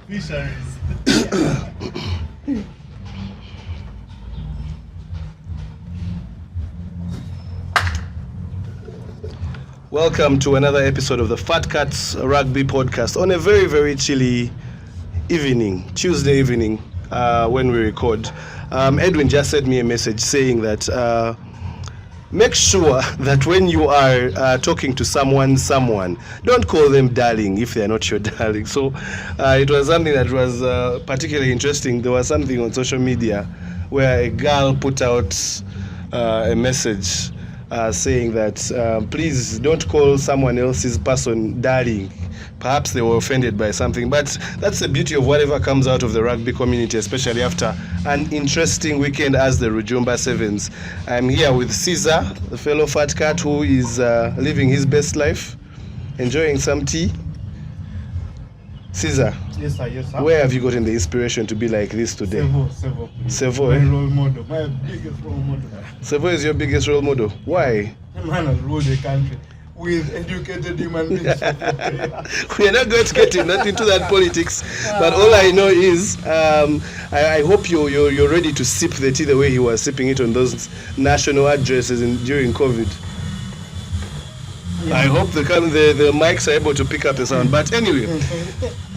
Fisheries. Welcome to another episode of the Fat Cats Rugby Podcast on a very, very chilly evening, Tuesday evening, when we record. Edwin just sent me a message saying that make sure that when you are talking to someone, don't call them darling if they're not your darling. So it was something that was particularly interesting. There was something on social media where a girl put out a message saying that please don't call someone else's person darling. Perhaps they were offended by something, but that's the beauty of whatever comes out of the rugby community, especially after an interesting weekend as the Rujumba Sevens. I'm here with Caesar, the fellow fat cat who is living his best life, enjoying some tea. Caesar, Yes, sir. where have you gotten the inspiration to be like this today? Sevo. Sevo, My eh? role model. My biggest role model. Sevo is your biggest role model. Why? The man has ruled the country with educated human beings. We are not going to get into that politics, but all I know is I hope you're ready to sip the tea the way he was sipping it on those national addresses during COVID. Yeah. I hope the mics are able to pick up the sound. But anyway,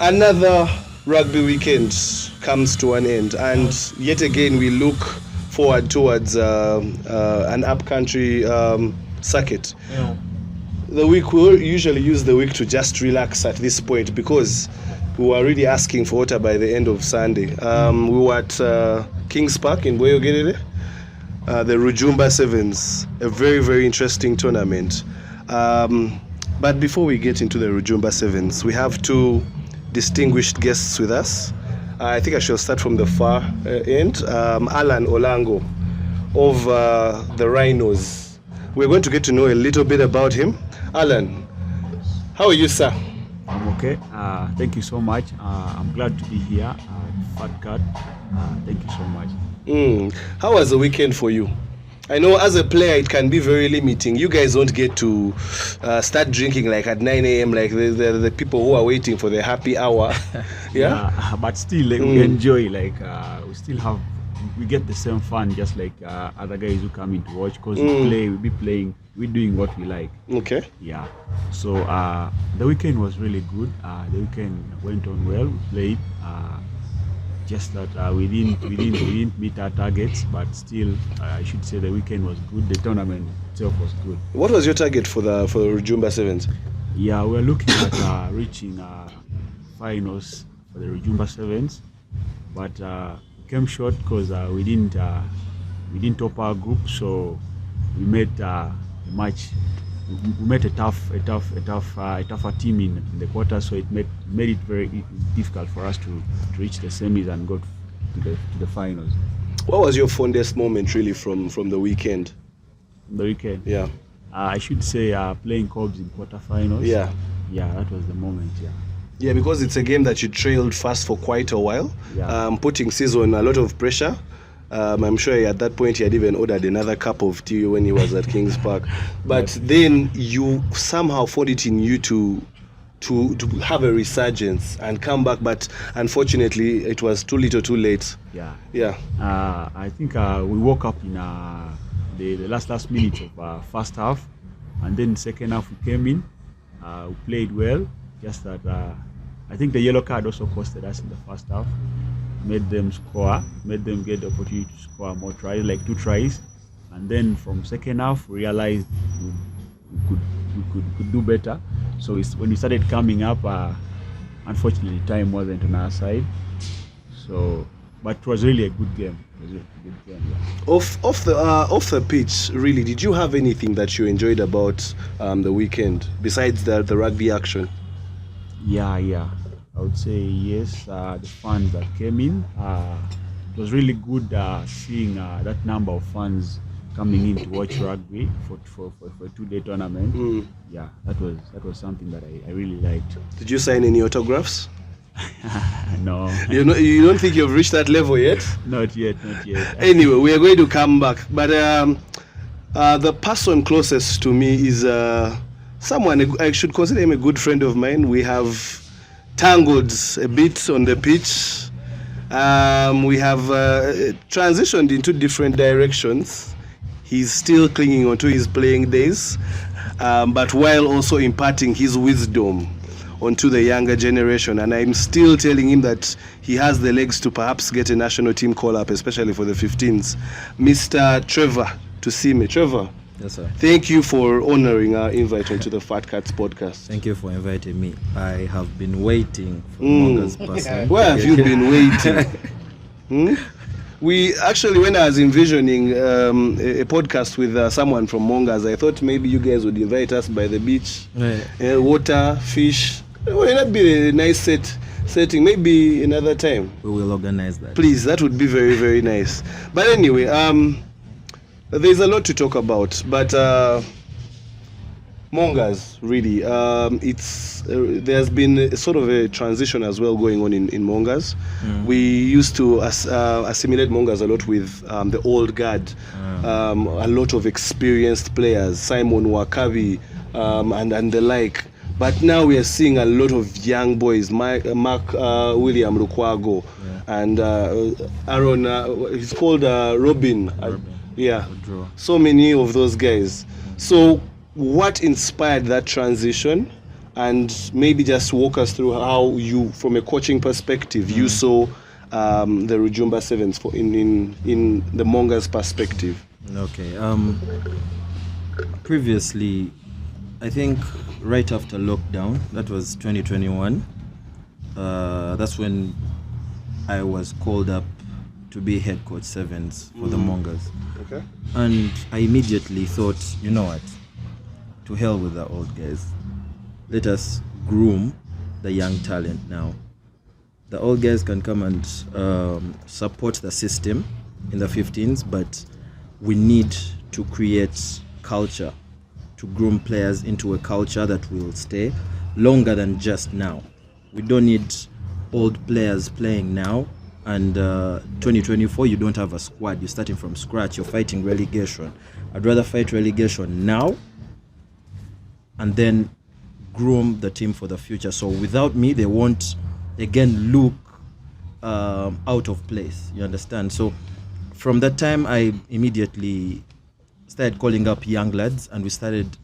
another rugby weekend comes to an end, and yet again we look forward towards an up-country circuit. Yeah. The week, we'll usually use the week to just relax at this point because we were really asking for water by the end of Sunday. We were at Kings Park in Bweyogerere, the Rujumba Sevens, a very, very interesting tournament. But before we get into the Rujumba Sevens, we have two distinguished guests with us. I think I shall start from the far end. Allan Olango of the Rhinos. We're going to get to know a little bit about him. Allan, how are you, sir? I'm okay. Thank you so much. I'm glad to be here. Fat Cat. Thank you so much. How was the weekend for you? I know as a player it can be very limiting. You guys don't get to start drinking like at 9 a.m. like the people who are waiting for the happy hour. Yeah? But still, like, we enjoy. Like we get the same fun, just like other guys who come in to watch. Because we be playing, we're doing what we like. Okay. Yeah. So the weekend was really good. The weekend went on well. We played. Just that we didn't meet our targets, but still, I should say the weekend was good. The tournament itself was good. What was your target for the Rujumba Sevens? Yeah, we're looking at reaching finals for the Rujumba Sevens, but came short because we didn't top our group, so we met a match. We met a tougher team in the quarter, so it made it very difficult for us to reach the semis and go to the finals. What was your fondest moment really from the weekend? The weekend? Yeah. I should say playing Cobs in quarterfinals. Yeah. Yeah, that was the moment, yeah. Yeah, because it's a game that you trailed fast for quite a while, Yeah. Putting Caesar on a lot of pressure. I'm sure at that point he had even ordered another cup of tea when he was at Kings Park. But then you somehow found it in you to have a resurgence and come back. But unfortunately, it was too little, too late. Yeah. Yeah. I think we woke up in the last minutes of first half, and then second half we came in. We played well. Just that I think the yellow card also costed us in the first half. Made them get the opportunity to score more tries, like 2 tries, and then from second half we realized we could do better. So when we started coming up, unfortunately time wasn't on our side. So, but it was really a good game. Yeah. Off the pitch, really, did you have anything that you enjoyed about the weekend besides the rugby action? Yeah. I would say yes. The fans that came in, it was really good seeing that number of fans coming in to watch rugby for a 2-day tournament. Yeah, that was something that I really liked. Did you sign any autographs? No. You don't think you've reached that level yet? Not yet. Anyway, we are going to come back. But the person closest to me is someone I should consider him a good friend of mine. We have tangled a bit on the pitch. We have transitioned into different directions. He's still clinging on to his playing days, but while also imparting his wisdom onto the younger generation. And I'm still telling him that he has the legs to perhaps get a national team call-up, especially for the 15s. Mr. Trevor Tusiime. Trevor. Yes, sir. Thank you for honoring our invite onto the Fat Cats podcast. Thank you for inviting me. I have been waiting for Mongers person. Where have you been waiting? We actually, when I was envisioning a podcast with someone from Mongers, I thought maybe you guys would invite us by the beach, water, fish. Would that be a nice setting? Maybe another time. We will organize that. Please, that would be very, very nice. But anyway, there's a lot to talk about. But Mongers, really, there's been a sort of a transition as well going on in Mongers. We used to assimilate Mongers a lot with the old guard, a lot of experienced players, Simon Wakabi and the like. But now we are seeing a lot of young boys, Mark William Lukwago, and Aaron, he's called Robin. Yeah, so many of those guys. So what inspired that transition? And maybe just walk us through how you, from a coaching perspective, you saw the Rujumba Sevens in the Mongers perspective. Okay. Previously, I think right after lockdown, that was 2021, that's when I was called up to be head coach Sevens for the Mongers. Okay. And I immediately thought, you know what, to hell with the old guys. Let us groom the young talent now. The old guys can come and support the system in the 15s, but we need to create culture, to groom players into a culture that will stay longer than just now. We don't need old players playing now, and 2024 you don't have a squad, you're starting from scratch, you're fighting relegation. I'd rather fight relegation now and then groom the team for the future. So without me, they won't again look out of place, you understand? So from that time, I immediately started calling up young lads, and we started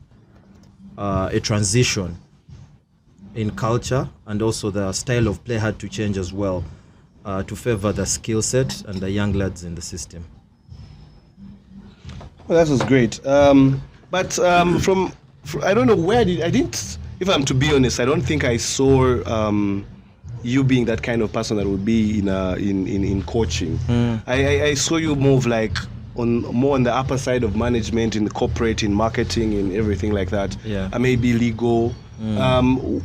a transition in culture, and also the style of play had to change as well to favor the skill set and the young lads in the system. Well, that was great. But from I don't know where if I'm to be honest, I don't think I saw you being that kind of person that would be in coaching. I saw you move like more on the upper side of management, in the corporate, in marketing, in everything like that. Yeah. Maybe legal.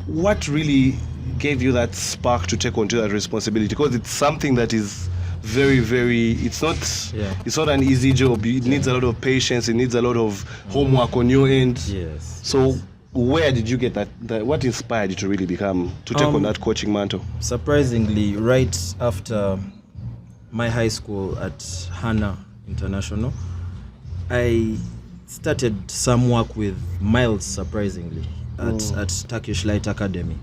What really gave you that spark to take on to that responsibility? Because it's something that is very, very, it's not an easy job. It needs a lot of patience. It needs a lot of homework on your end. Yes. So where did you get that what inspired you to really take on that coaching mantle? Surprisingly, right after my high school at Hana International, I started some work with Miles, surprisingly, at Turkish Light Academy.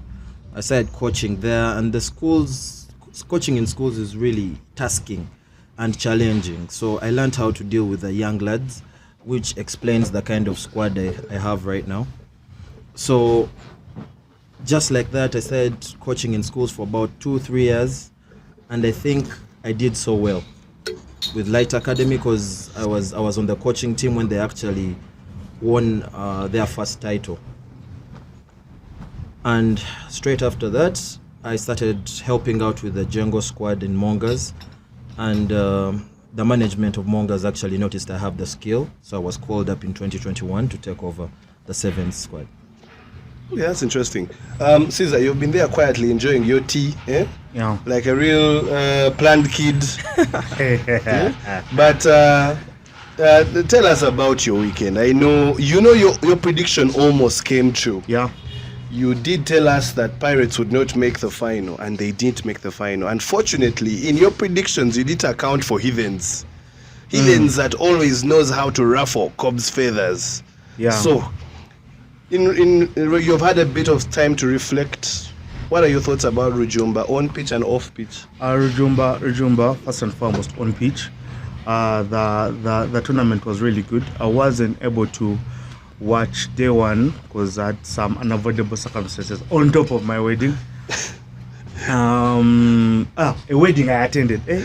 I started coaching there, and coaching in schools is really tasking and challenging. So I learned how to deal with the young lads, which explains the kind of squad I have right now. So just like that, I started coaching in schools for about 2-3 years, and I think I did so well with Light Academy because I was on the coaching team when they actually won their first title. And straight after that, I started helping out with the Django squad in Mongers, and the management of Mongers actually noticed I have the skill, so I was called up in 2021 to take over the Sevens squad. Yeah, that's interesting. Caesar, you've been there quietly enjoying your tea, eh? Yeah. Like a real planned kid. Yeah? But tell us about your weekend. I know your prediction almost came true. Yeah. You did tell us that Pirates would not make the final, and they didn't make the final. Unfortunately, in your predictions, you didn't account for heathens. Heathens that always knows how to ruffle Cobb's feathers. Yeah. So, you've had a bit of time to reflect. What are your thoughts about Rujumba on pitch and off pitch? Rujumba, first and foremost, on pitch. The tournament was really good. I wasn't able to watch day one because I had some unavoidable circumstances on top of my wedding. A wedding I attended. You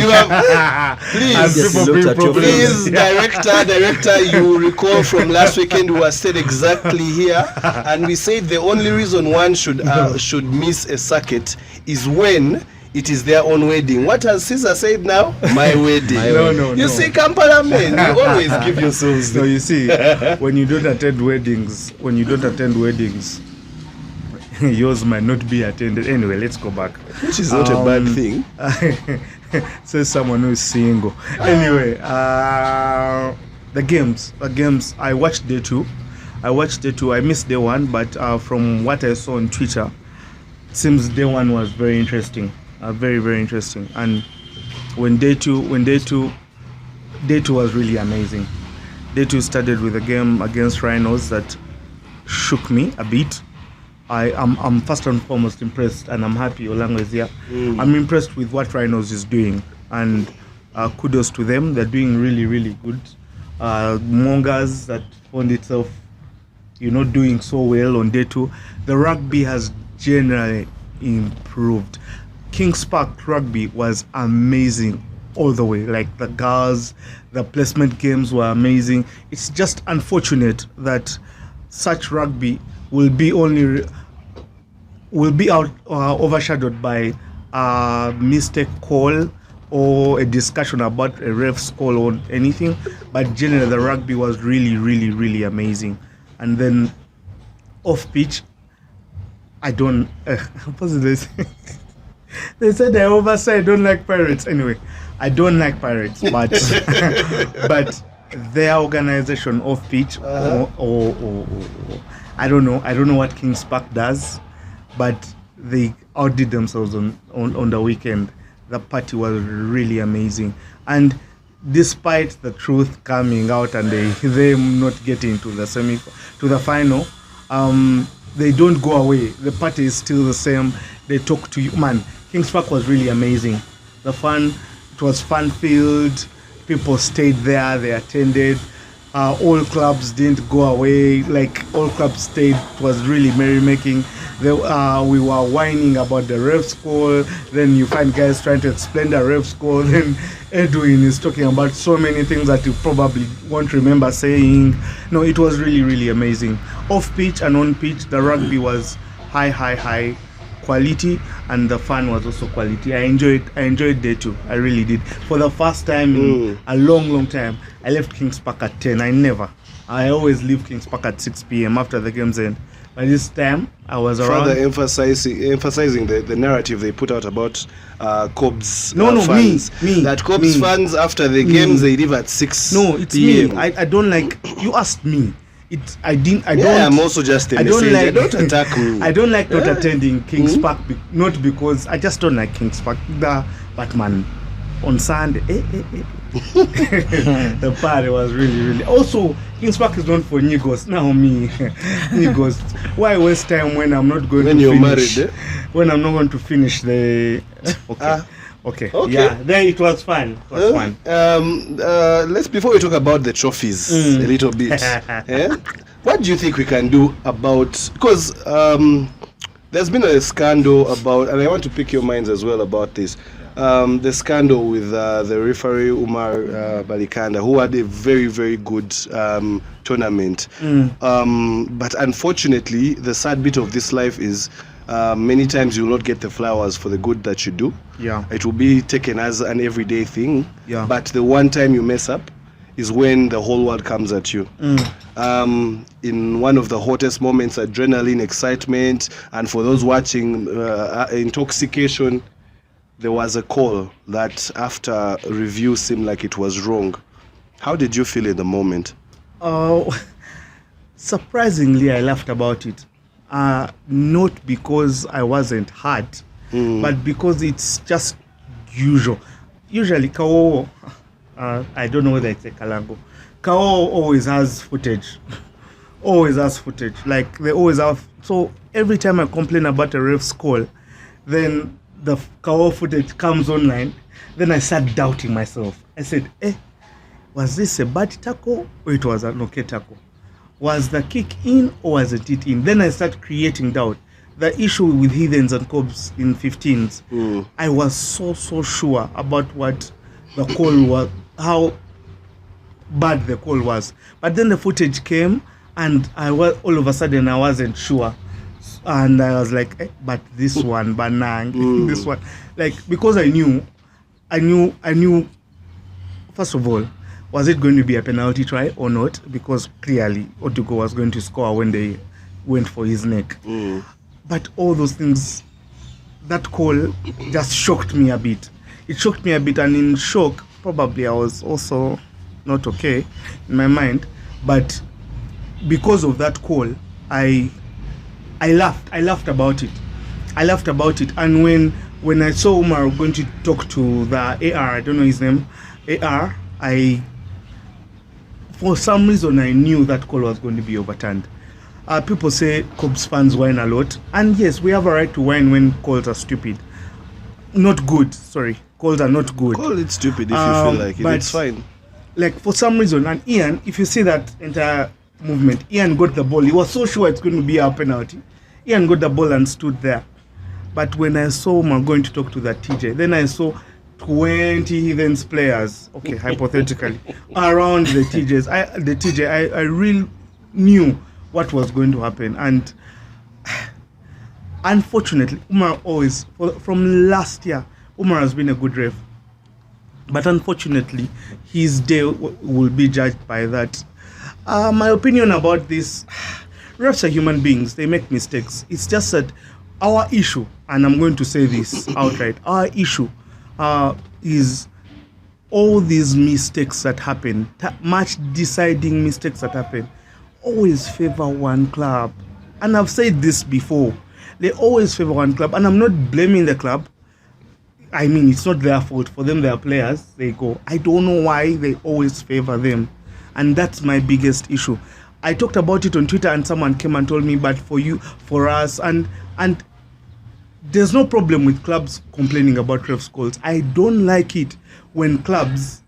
have, please, director, you recall from last weekend we were said exactly here, and we said the only reason one should miss a circuit is when it is their own wedding. What has Caesar said now? My wedding. You see, Kampala men, you always give yourselves. So you see, when you don't attend weddings, yours might not be attended. Anyway, let's go back. Which is not a bad thing. Says someone who is single. Anyway, the games. I watched day two. I missed day one, but from what I saw on Twitter, it seems day one was very interesting. Very, very interesting. And day two was really amazing. Day two started with a game against Rhinos that shook me a bit. I'm first and foremost impressed, and I'm happy Olango is here. I'm impressed with what Rhinos is doing, and kudos to them. They're doing really, really good. Mongers that found itself, doing so well on day two. The rugby has generally improved. Kings Park rugby was amazing all the way. Like the girls, the placement games were amazing. It's just unfortunate that such rugby will be overshadowed by a mistake call or a discussion about a ref's call or anything. But generally, the rugby was really, really, really amazing. And then off pitch, I don't. They said I oversay. I don't like Pirates. Anyway, I don't like Pirates, but but their organization off pitch or I don't know what Kings Park does, but they outdid themselves on the weekend. The party was really amazing, and despite the truth coming out and them not getting to the final, they don't go away. The party is still the same. They talk to you, man. Kings Park was really amazing. It was fun-filled. People stayed there. They attended. All clubs didn't go away. Like all clubs stayed. It was really merrymaking. We were whining about the ref's call. Then you find guys trying to explain the ref's call. Then Edwin is talking about so many things that you probably won't remember saying. No, it was really, really amazing. Off pitch and on pitch, the rugby was high quality, and the fun was also quality. I enjoyed day two. I really did. For the first time in a long time, I left Kings Park at 10. I always leave Kings Park at 6 p.m. after the game's end. But this time, I was around. Further emphasizing the narrative they put out about Cobs fans. Me. That Cobs fans, after the games, they leave at 6 No, it's PM. me. I don't like... You asked me. I'm also just a messenger. I don't attack me. I don't like not attending Kings Park, not because I just don't like Kings Park. But man, on Sunday, the party was really. Also, Kings Park is known for Nigos. Now me, Nigos. Why waste time when I'm not going when to you're finish? Married, When I'm not going to finish the. Okay. Yeah, then it was fun. Let's before we talk about the trophies a little bit. What do you think we can do about, because there's been a scandal about, and I want to pick your minds as well about this. The scandal with the referee Umar Balikanda, who had a very, very good tournament. But unfortunately, the sad bit of this life is many times you will not get the flowers for the good that you do. Yeah. It will be taken as an everyday thing. Yeah. But the one time you mess up is when the whole world comes at you. In one of the hottest moments, adrenaline, excitement, and for those watching, intoxication, there was a call that after review seemed like it was wrong. How did you feel in the moment? Surprisingly, I laughed about it. Not because I wasn't hurt, but because it's just usual. Usually, Kao, I don't know whether it's a Kalango. Kao always has footage always has footage. Like they always have. So every time I complain about a ref's call, then the Kao footage comes online. Then I start doubting myself. I said, was this a bad tackle or it was an okay tackle? Was the kick in or was it in? Then I start creating doubt. The issue with Heathens and Cobs in 15s, I was so sure about what the call was, how bad the call was. But then the footage came and all of a sudden I wasn't sure. And I was like, but this one, Banang, this one. Like, because I knew, first of all, was it going to be a penalty try or not? Because clearly Otuko was going to score when they went for his neck. But all those things, that call just shocked me a bit. It shocked me a bit, and in shock, probably I was also not okay in my mind. But because of that call, I laughed. I laughed about it. And when I saw Umar going to talk to the AR, I don't know his name, AR, for some reason I knew that call was going to be overturned. People say Cubs fans whine a lot, and yes, we have a right to whine when calls are stupid. Not good, sorry. Calls are not good. Call it stupid if you feel like it. It's fine. Like, for some reason, and Ian, if you see that entire movement, Ian got the ball. He was so sure it's going to be a penalty. Ian got the ball and stood there. But when I saw Umar going to talk to that TJ, then I saw 20 Heathens players, okay, hypothetically, around the TJs. I really knew what was going to happen. And unfortunately, Umar always, from last year, Umar has been a good ref. But unfortunately, his day will be judged by that. My opinion about this, refs are human beings. They make mistakes. It's just that our issue, and I'm going to say this outright, our issue is all these mistakes that happen, match deciding mistakes that happen, always favor one club. And I've said this before. They always favor one club. And I'm not blaming the club. I mean, it's not their fault. For them, they are players. They go. I don't know why they always favor them. And that's my biggest issue. I talked about it on Twitter and someone came and told me, but for us, and there's no problem with clubs complaining about refs calls. I don't like it when clubs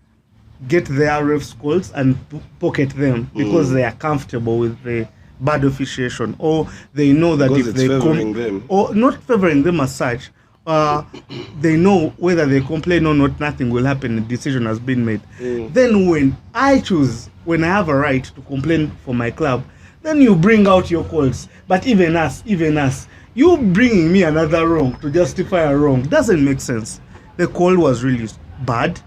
get their refs calls and pocket them because they are comfortable with the bad officiation, or they know that because if they favoring them, or not favoring them as such, they know whether they complain or not, nothing will happen. The decision has been made. Then when I have a right to complain for my club, then you bring out your calls. But even us, you bringing me another wrong to justify a wrong doesn't make sense. The call was really bad,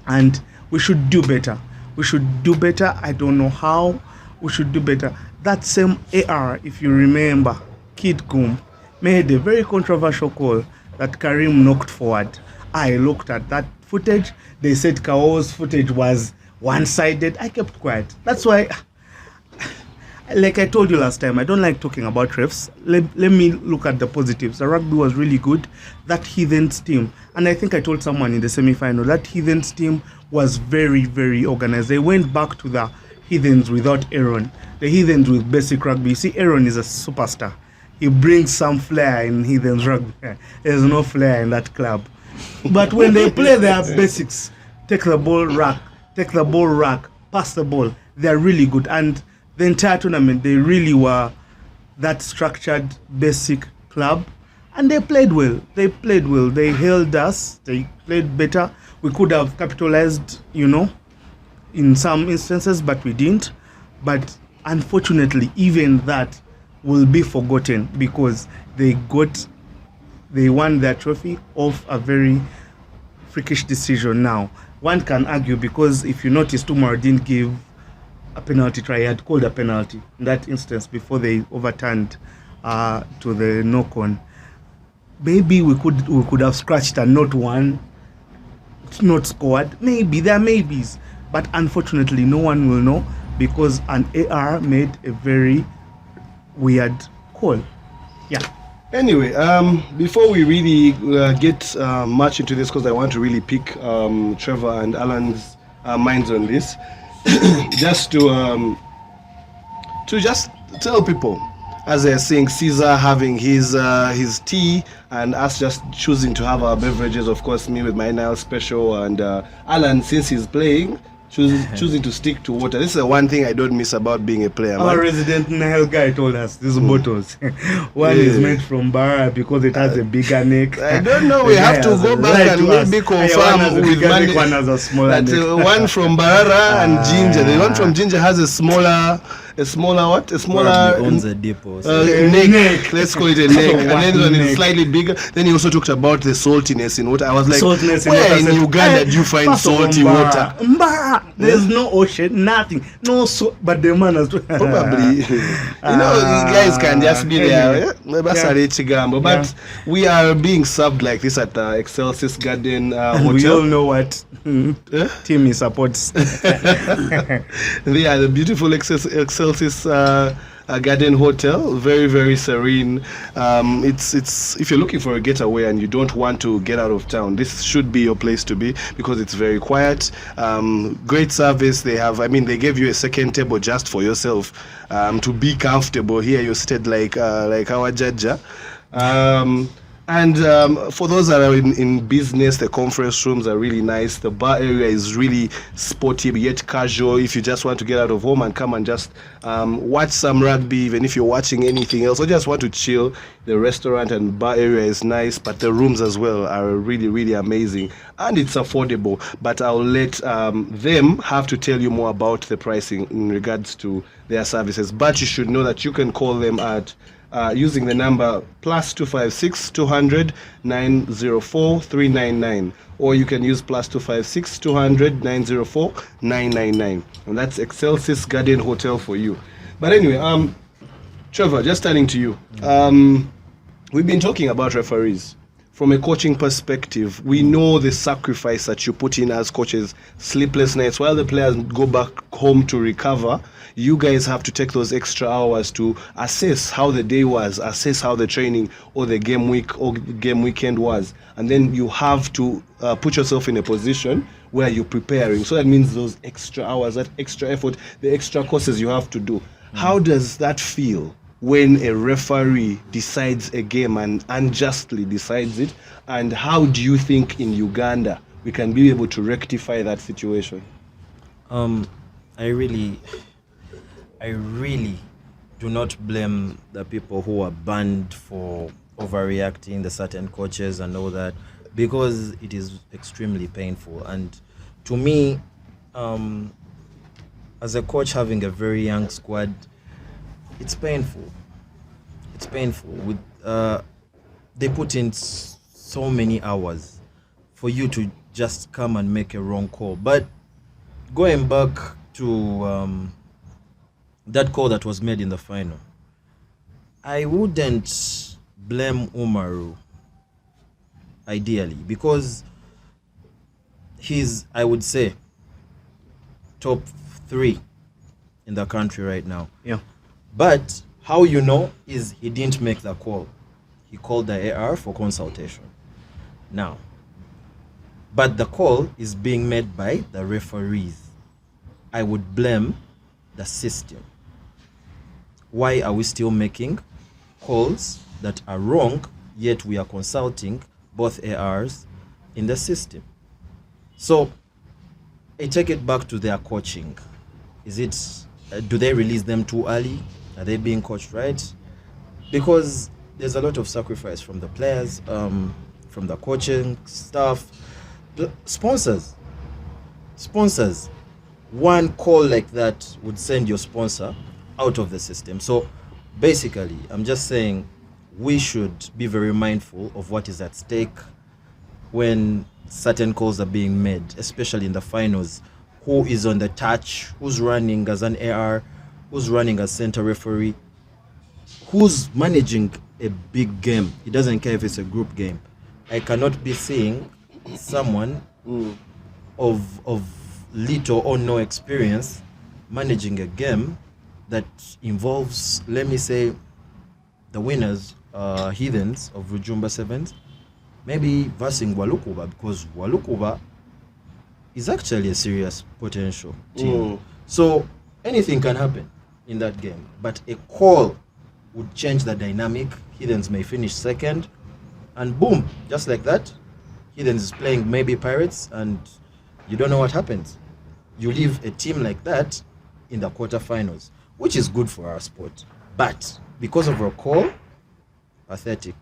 and we should do better. I don't know how. We should do better. That same AR, if you remember, Kid Kum made a very controversial call that Karim knocked forward. I looked at that footage. They said Kao's footage was one-sided. I kept quiet. That's why, like I told you last time, I don't like talking about refs. Let me look at the positives. The rugby was really good. That Heathens team, and I think I told someone in the semi-final, that Heathens team was very, very organized. They went back to the Heathens without Aaron. The Heathens with basic rugby. You see, Aaron is a superstar. He brings some flair in Heathens rugby. There's no flair in that club. But when they play their basics, take the ball rack, pass the ball, they're really good. And the entire tournament, they really were that structured, basic club. And they played well. They held us. They played better. We could have capitalized, in some instances, but we didn't. But unfortunately, even that will be forgotten because they won their trophy off a very freakish decision. Now, one can argue, because if you notice, Umar didn't give a penalty try. He had called a penalty in that instance before they overturned to the knock-on. Maybe we could have scratched and not scored. Maybe there are maybes, but unfortunately, no one will know because an AR made a very weird call. Yeah. Anyway, before we really get much into this, because I want to really pick Trevor and Alan's minds on this, just to to just tell people, as they're saying, Caesar having his tea and us just choosing to have our beverages. Of course, me with my Nile special, and Alan, since he's playing, choosing to stick to water. This is the one thing I don't miss about being a player. Our resident Nile guy told us these bottles. One is made from Bara because it has a bigger neck. I don't know. We have to go back and maybe confirm with Monday. One has a smaller neck. One from Barara and Ginger. The one from Ginger has a smaller Probably owns a depot. neck. Let's call it a neck. And then when it's slightly bigger. Then he also talked about the saltiness in water. I was like, where in Uganda do you find salty water? There's no ocean, nothing, no salt. But the man has probably, you guys can just be there. But we are being served like this at the Excelsis Garden Hotel. We all know what team he supports. They are the beautiful Excelsis Garden Hotel, very, very serene. It's if you're looking for a getaway and you don't want to get out of town, this should be your place to be because it's very quiet. Great service. They gave you a second table just for yourself to be comfortable. Here you're seated like our Jaja. And for those that are in business, the conference rooms are really nice. The bar area is really sporty yet casual. If you just want to get out of home and come and just watch some rugby, even if you're watching anything else, or just want to chill, the restaurant and bar area is nice. But the rooms as well are really, really amazing. And it's affordable. But I'll let them have to tell you more about the pricing in regards to their services. But you should know that you can call them at using the number +256 200 904 399, or you can use +256 200 904 999, and that's Excelsis Garden Hotel for you. But anyway, Trevor, just turning to you. We've been talking about referees. From a coaching perspective, we know the sacrifice that you put in as coaches, sleepless nights, while the players go back home to recover. You guys have to take those extra hours to assess how the day was, assess how the training or the game week or game weekend was. And then you have to put yourself in a position where you're preparing. So that means those extra hours, that extra effort, the extra courses you have to do. How does that feel when a referee decides a game and unjustly decides it? And how do you think in Uganda we can be able to rectify that situation? I really do not blame the people who are banned for overreacting, the certain coaches and all that, because it is extremely painful. And to me, as a coach having a very young squad, it's painful. It's painful. They put in so many hours for you to just come and make a wrong call. But going back to that call that was made in the final, I wouldn't blame Umaru, ideally, because he's, I would say, top 3 in the country right now. Yeah. But how you know is he didn't make the call. He called the AR for consultation. Now, but the call is being made by the referees. I would blame the system. Why are we still making calls that are wrong, yet we are consulting both ARs in the system? So I take it back to their coaching. Is it, do they release them too early? Are they being coached right? Because there's a lot of sacrifice from the players, from the coaching staff, the sponsors. One call like that would send your sponsor out of the system. So basically, I'm just saying we should be very mindful of what is at stake when certain calls are being made, especially in the finals. Who is on the touch? Who's running as an AR? Who's running as center referee? Who's managing a big game? It doesn't care if it's a group game. I cannot be seeing someone of little or no experience managing a game that involves, let me say, the winners, Heathens of Rujumba Sevens, maybe versing Walukuba, because Walukuba is actually a serious potential team. So anything can happen in that game, but a call would change the dynamic. Heathens may finish second, and boom, just like that, Heathens is playing maybe Pirates, and you don't know what happens. You leave a team like that in the quarterfinals, which is good for our sport. But because of a call, pathetic.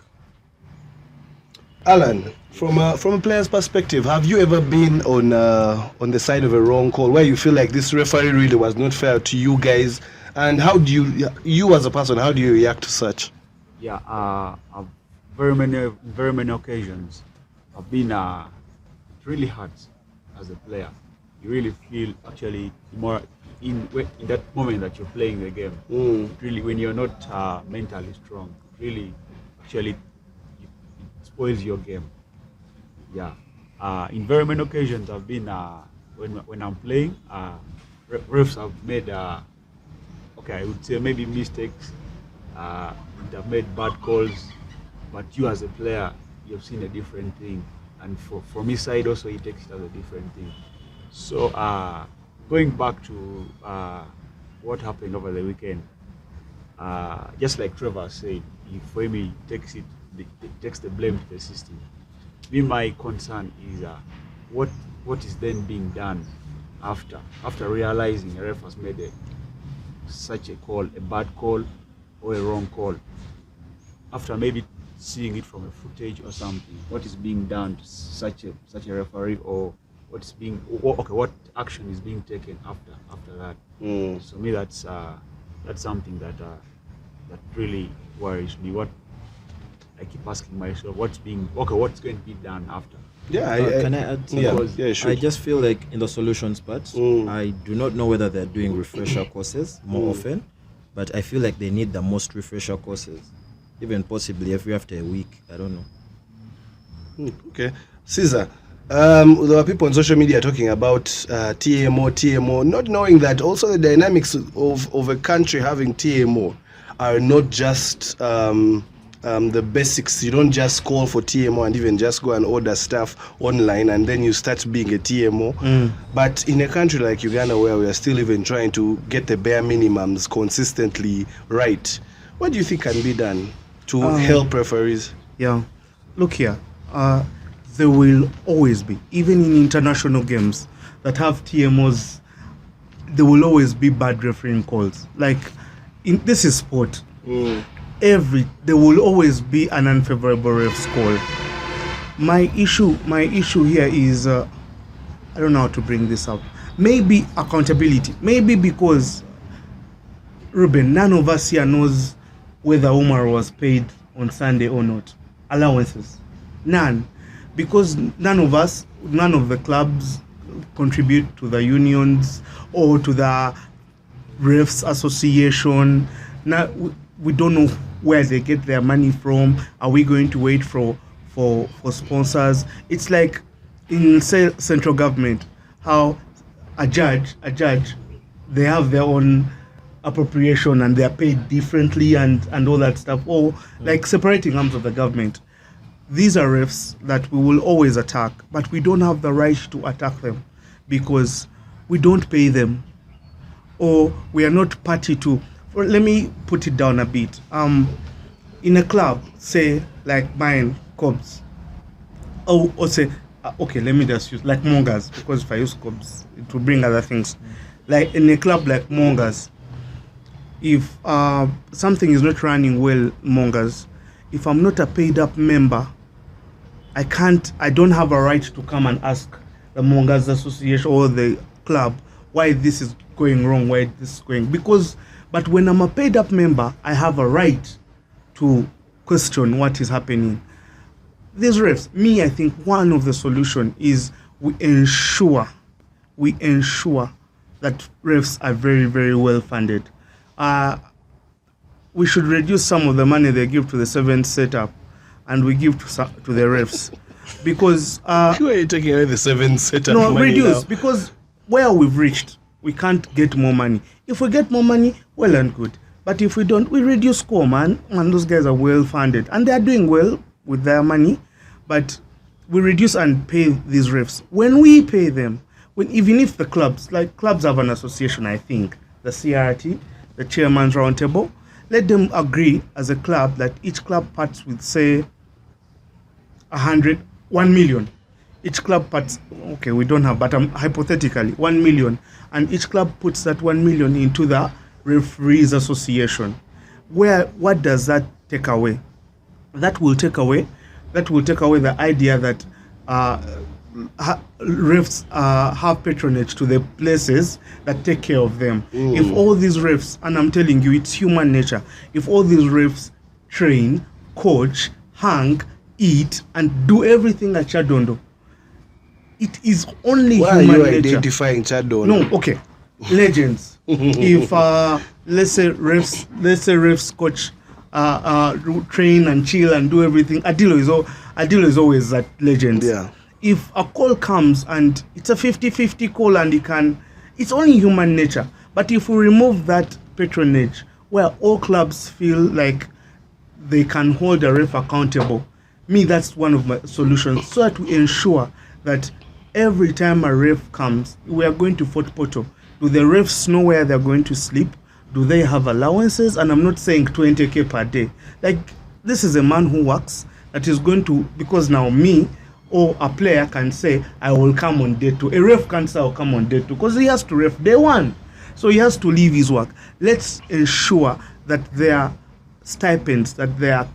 Allan, from a player's perspective, have you ever been on the side of a wrong call where you feel like this referee really was not fair to you guys? And how do you as a person, how do you react to such? Yeah, very many occasions I've been really hurt as a player. You really feel actually more in that moment that you're playing the game. Really, when you're not mentally strong, really actually it spoils your game. Yeah, in very many occasions I've been when I'm playing, refs have made I would say maybe mistakes. They've made bad calls, but you as a player, you've seen a different thing, and from his side also he takes it as a different thing. So going back to what happened over the weekend, just like Trevor said, for him he takes the blame to the system. My concern is what is then being done after realizing a ref has made such a call, a bad call or a wrong call. After maybe seeing it from a footage or something, what is being done to such a referee, or what action is being taken after that? So me, that's something that really worries me. What I keep asking myself, what's going to be done after? Yeah, can I add something? Yeah, sure. I just feel like in the solutions part, I do not know whether they're doing refresher courses more often, but I feel like they need the most refresher courses, even possibly every after a week. I don't know. Okay, Caesar. There were people on social media talking about TMO, not knowing that also the dynamics of a country having TMO are not just the basics. You don't just call for TMO and even just go and order stuff online and then you start being a TMO. But in a country like Uganda, where we are still even trying to get the bare minimums consistently right, what do you think can be done to help referees? Yeah, look here. There will always be, even in international games that have TMOs, there will always be bad refereeing calls. Like, this is sport. There will always be an unfavorable ref's call. My issue here is, I don't know how to bring this up. Maybe accountability. Maybe because, Ruben, none of us here knows whether Umar was paid on Sunday or not. Allowances. None. Because none of the clubs contribute to the unions or to the refs association. Now, we don't know where they get their money from. Are we going to wait for sponsors? It's like in central government, how a judge, they have their own appropriation and they are paid differently and all that stuff. Or like separating arms of the government. These are refs that we will always attack, but we don't have the right to attack them because we don't pay them or we are not party to. Let me put it down a bit. In a club, say like mine, Cobs, or say, okay, let me just use like Mongers, because if I use Cobs, it will bring other things. Like in a club like Mongers, if something is not running well, Mongers, if I'm not a paid up member, I don't have a right to come and ask the Mongers Association or the club why this is going wrong, why this is going. But when I'm a paid up member, I have a right to question what is happening. These refs, I think one of the solution is we ensure that refs are very, very well funded. We should reduce some of the money they give to the Sevens setup and we give to the refs. Because who are you taking away the Sevens setup no, money reduce, now? because where we've reached, we can't get more money. If we get more money, well and good. But if we don't, we reduce score, man. And those guys are well funded. And they are doing well with their money. But we reduce and pay these refs. When we pay them, even if the clubs have an association, I think, the CRT, the chairman's roundtable. Let them agree as a club that each club parts with, say, 1 million. Each club parts, okay, we don't have, but hypothetically, 1 million. And each club puts that 1 million into the Referees Association. What does that take away? That will take away the idea that refs have patronage to the places that take care of them. If all these refs, and I'm telling you, it's human nature, if all these refs train, coach, hang, eat, and do everything at Chadondo, it is only Why human are you nature. identifying Chadondo? No, okay, legends. If let's say refs coach, train and chill and do everything, Adilo is always that legend. Yeah. If a call comes and it's a 50-50 call and it's only human nature. But if we remove that patronage, where all clubs feel like they can hold a ref accountable, that's one of my solutions, so that we ensure that every time a ref comes, we are going to Fort Portal. Do the refs know where they're going to sleep? Do they have allowances? And I'm not saying 20k per day. Like, this is a man who works that is going to, because now me or a player can say, I will come on day 2. A ref can't say I'll come on day 2 because he has to ref day 1. So he has to leave his work. Let's ensure that their stipends, that their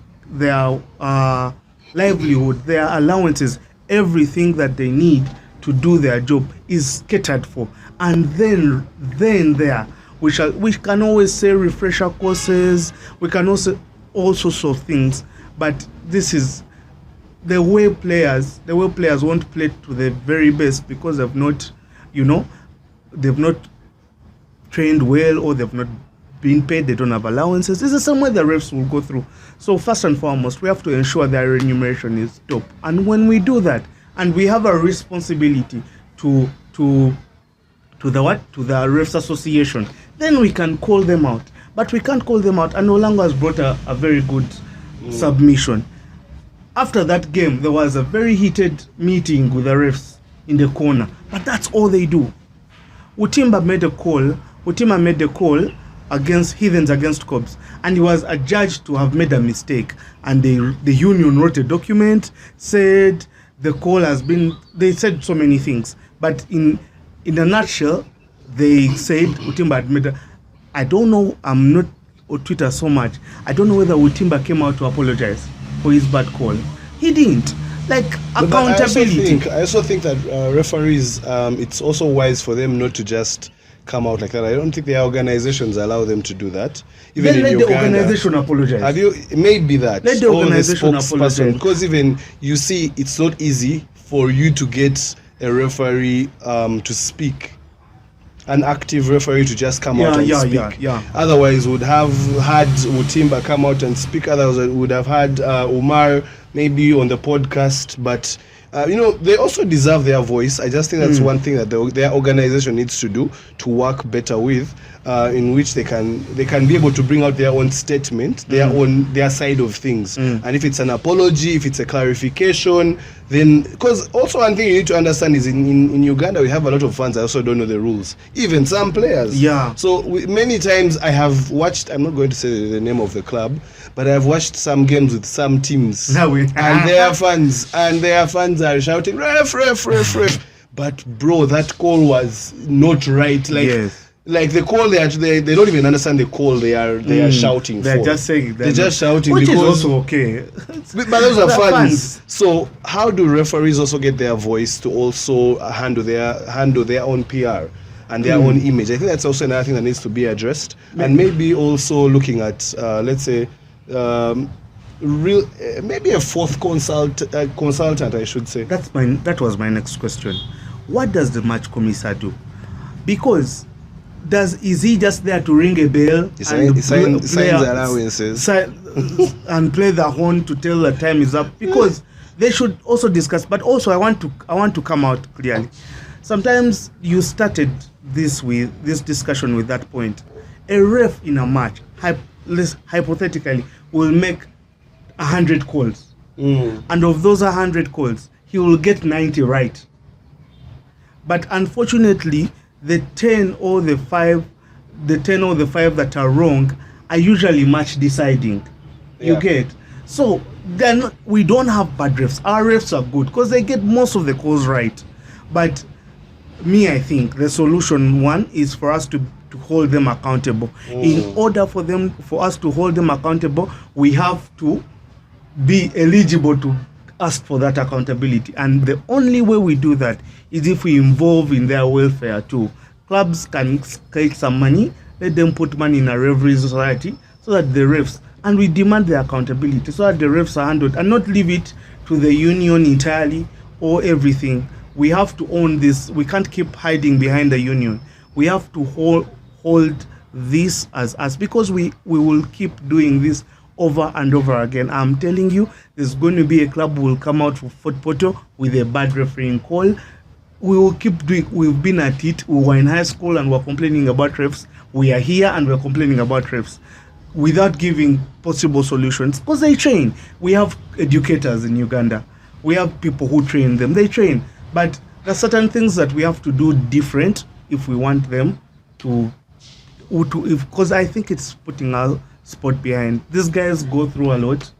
livelihood, their allowances, everything that they need to do their job is catered for. And then there, we can always say refresher courses, we can also all sorts of things, but this is the way players won't play to the very best because they've not trained well, or they've not been paid, they don't have allowances. This is some way the refs will go through. So first and foremost, we have to ensure their remuneration is top. And when we do that, and we have a responsibility to the refs association, then we can call them out. But we can't call them out. And Olango has brought a very good submission. After that game, there was a very heated meeting with the refs in the corner. But that's all they do. Utimba made a call against Heathens against Cobs, and he was adjudged to have made a mistake. And the union wrote a document, said the call has been. They said so many things, but in a nutshell, they said Utimba had made I don't know. I'm not on Twitter so much. I don't know whether Utimba came out to apologize for his bad call. He didn't. Like, accountability. I also think that referees, it's also wise for them not to just come out like that. I don't think their organizations allow them to do that. Even then in let Uganda, the organization apologize. have you? It may be that. Let the organization apologize. Because even you see, it's not easy for you to get a referee to speak. An active referee to just come out and speak. Yeah. Otherwise, would have had Utimba come out and speak. Otherwise, would have had Umar maybe on the podcast. But they also deserve their voice. I just think that's one thing that their organization needs to do to work better with, in which they can be able to bring out their own statement, their side of things. And if it's an apology, if it's a clarification, then, because also one thing you need to understand is in Uganda we have a lot of fans that also don't know the rules, even some players. Yeah. So many times I have watched, I'm not going to say the name of the club, but I've watched some games with some teams and their fans are shouting ref. But bro, that call was not right. Like, yes. Like the call, they don't even understand the call they are shouting they're for. Just saying they're just shouting, which because is also okay. But those are fans. So how do referees also get their voice to also handle their own PR and their own image? I think that's also another thing that needs to be addressed, and maybe also looking at let's say maybe a fourth consultant, I should say. That was my next question. What does the match commissar do? Because is he just there to ring a bell and signs allowances and play the horn to tell the time is up? Because they should also discuss. But also, I want to come out clearly. Sometimes you started this discussion with that point. A ref in a match, hypothetically, will make 100 calls, and of those 100 calls, he will get 90 right. But unfortunately, the 10 or the 5 the 10 or the 5 that are wrong are usually match deciding. You get? So then we don't have bad refs. Our refs are good because they get most of the calls right. But me, I think the solution one is for us to hold them accountable. In order for us to hold them accountable, we have to be eligible to ask for that accountability. And the only way we do that is if we involve in their welfare too. Clubs can take some money, let them put money in a referee society so that the refs, and we demand the accountability so that the refs are handled and not leave it to the union entirely or everything. We have to own this. We can't keep hiding behind the union. We have to hold this as us, because we will keep doing this over and over again. I'm telling you, there's going to be a club who will come out for Fort Porto with a bad refereeing call. We will keep doing. We've been at it. We were in high school and we're complaining about refs. We are here and we're complaining about refs without giving possible solutions, because they train. We have educators in Uganda. We have people who train them. They train. But there are certain things that we have to do different if we want them to because I think it's putting our sport behind. These guys go through a lot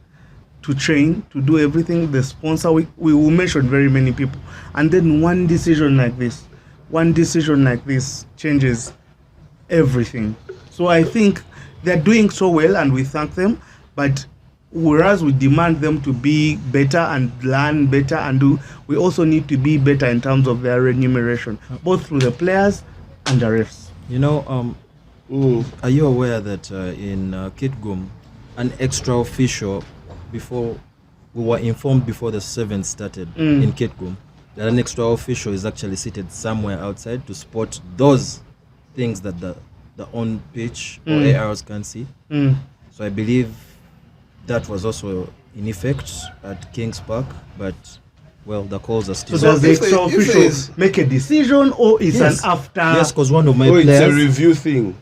to train, to do everything. The sponsor, we will mention very many people. And then one decision like this changes everything. So I think they're doing so well and we thank them, but whereas we demand them to be better and learn better and do, we also need to be better in terms of their remuneration, both through the players and the refs. You know, are you aware that in Kitgum, an extra official, before we were informed before the sevens started in Kitgum, that an extra official is actually seated somewhere outside to spot those things that the on pitch or ARs can see. So I believe that was also in effect at Kings Park, but well, the calls are still. So does the extra official make a decision, or is an after? Yes, because one of my players. It's a review thing.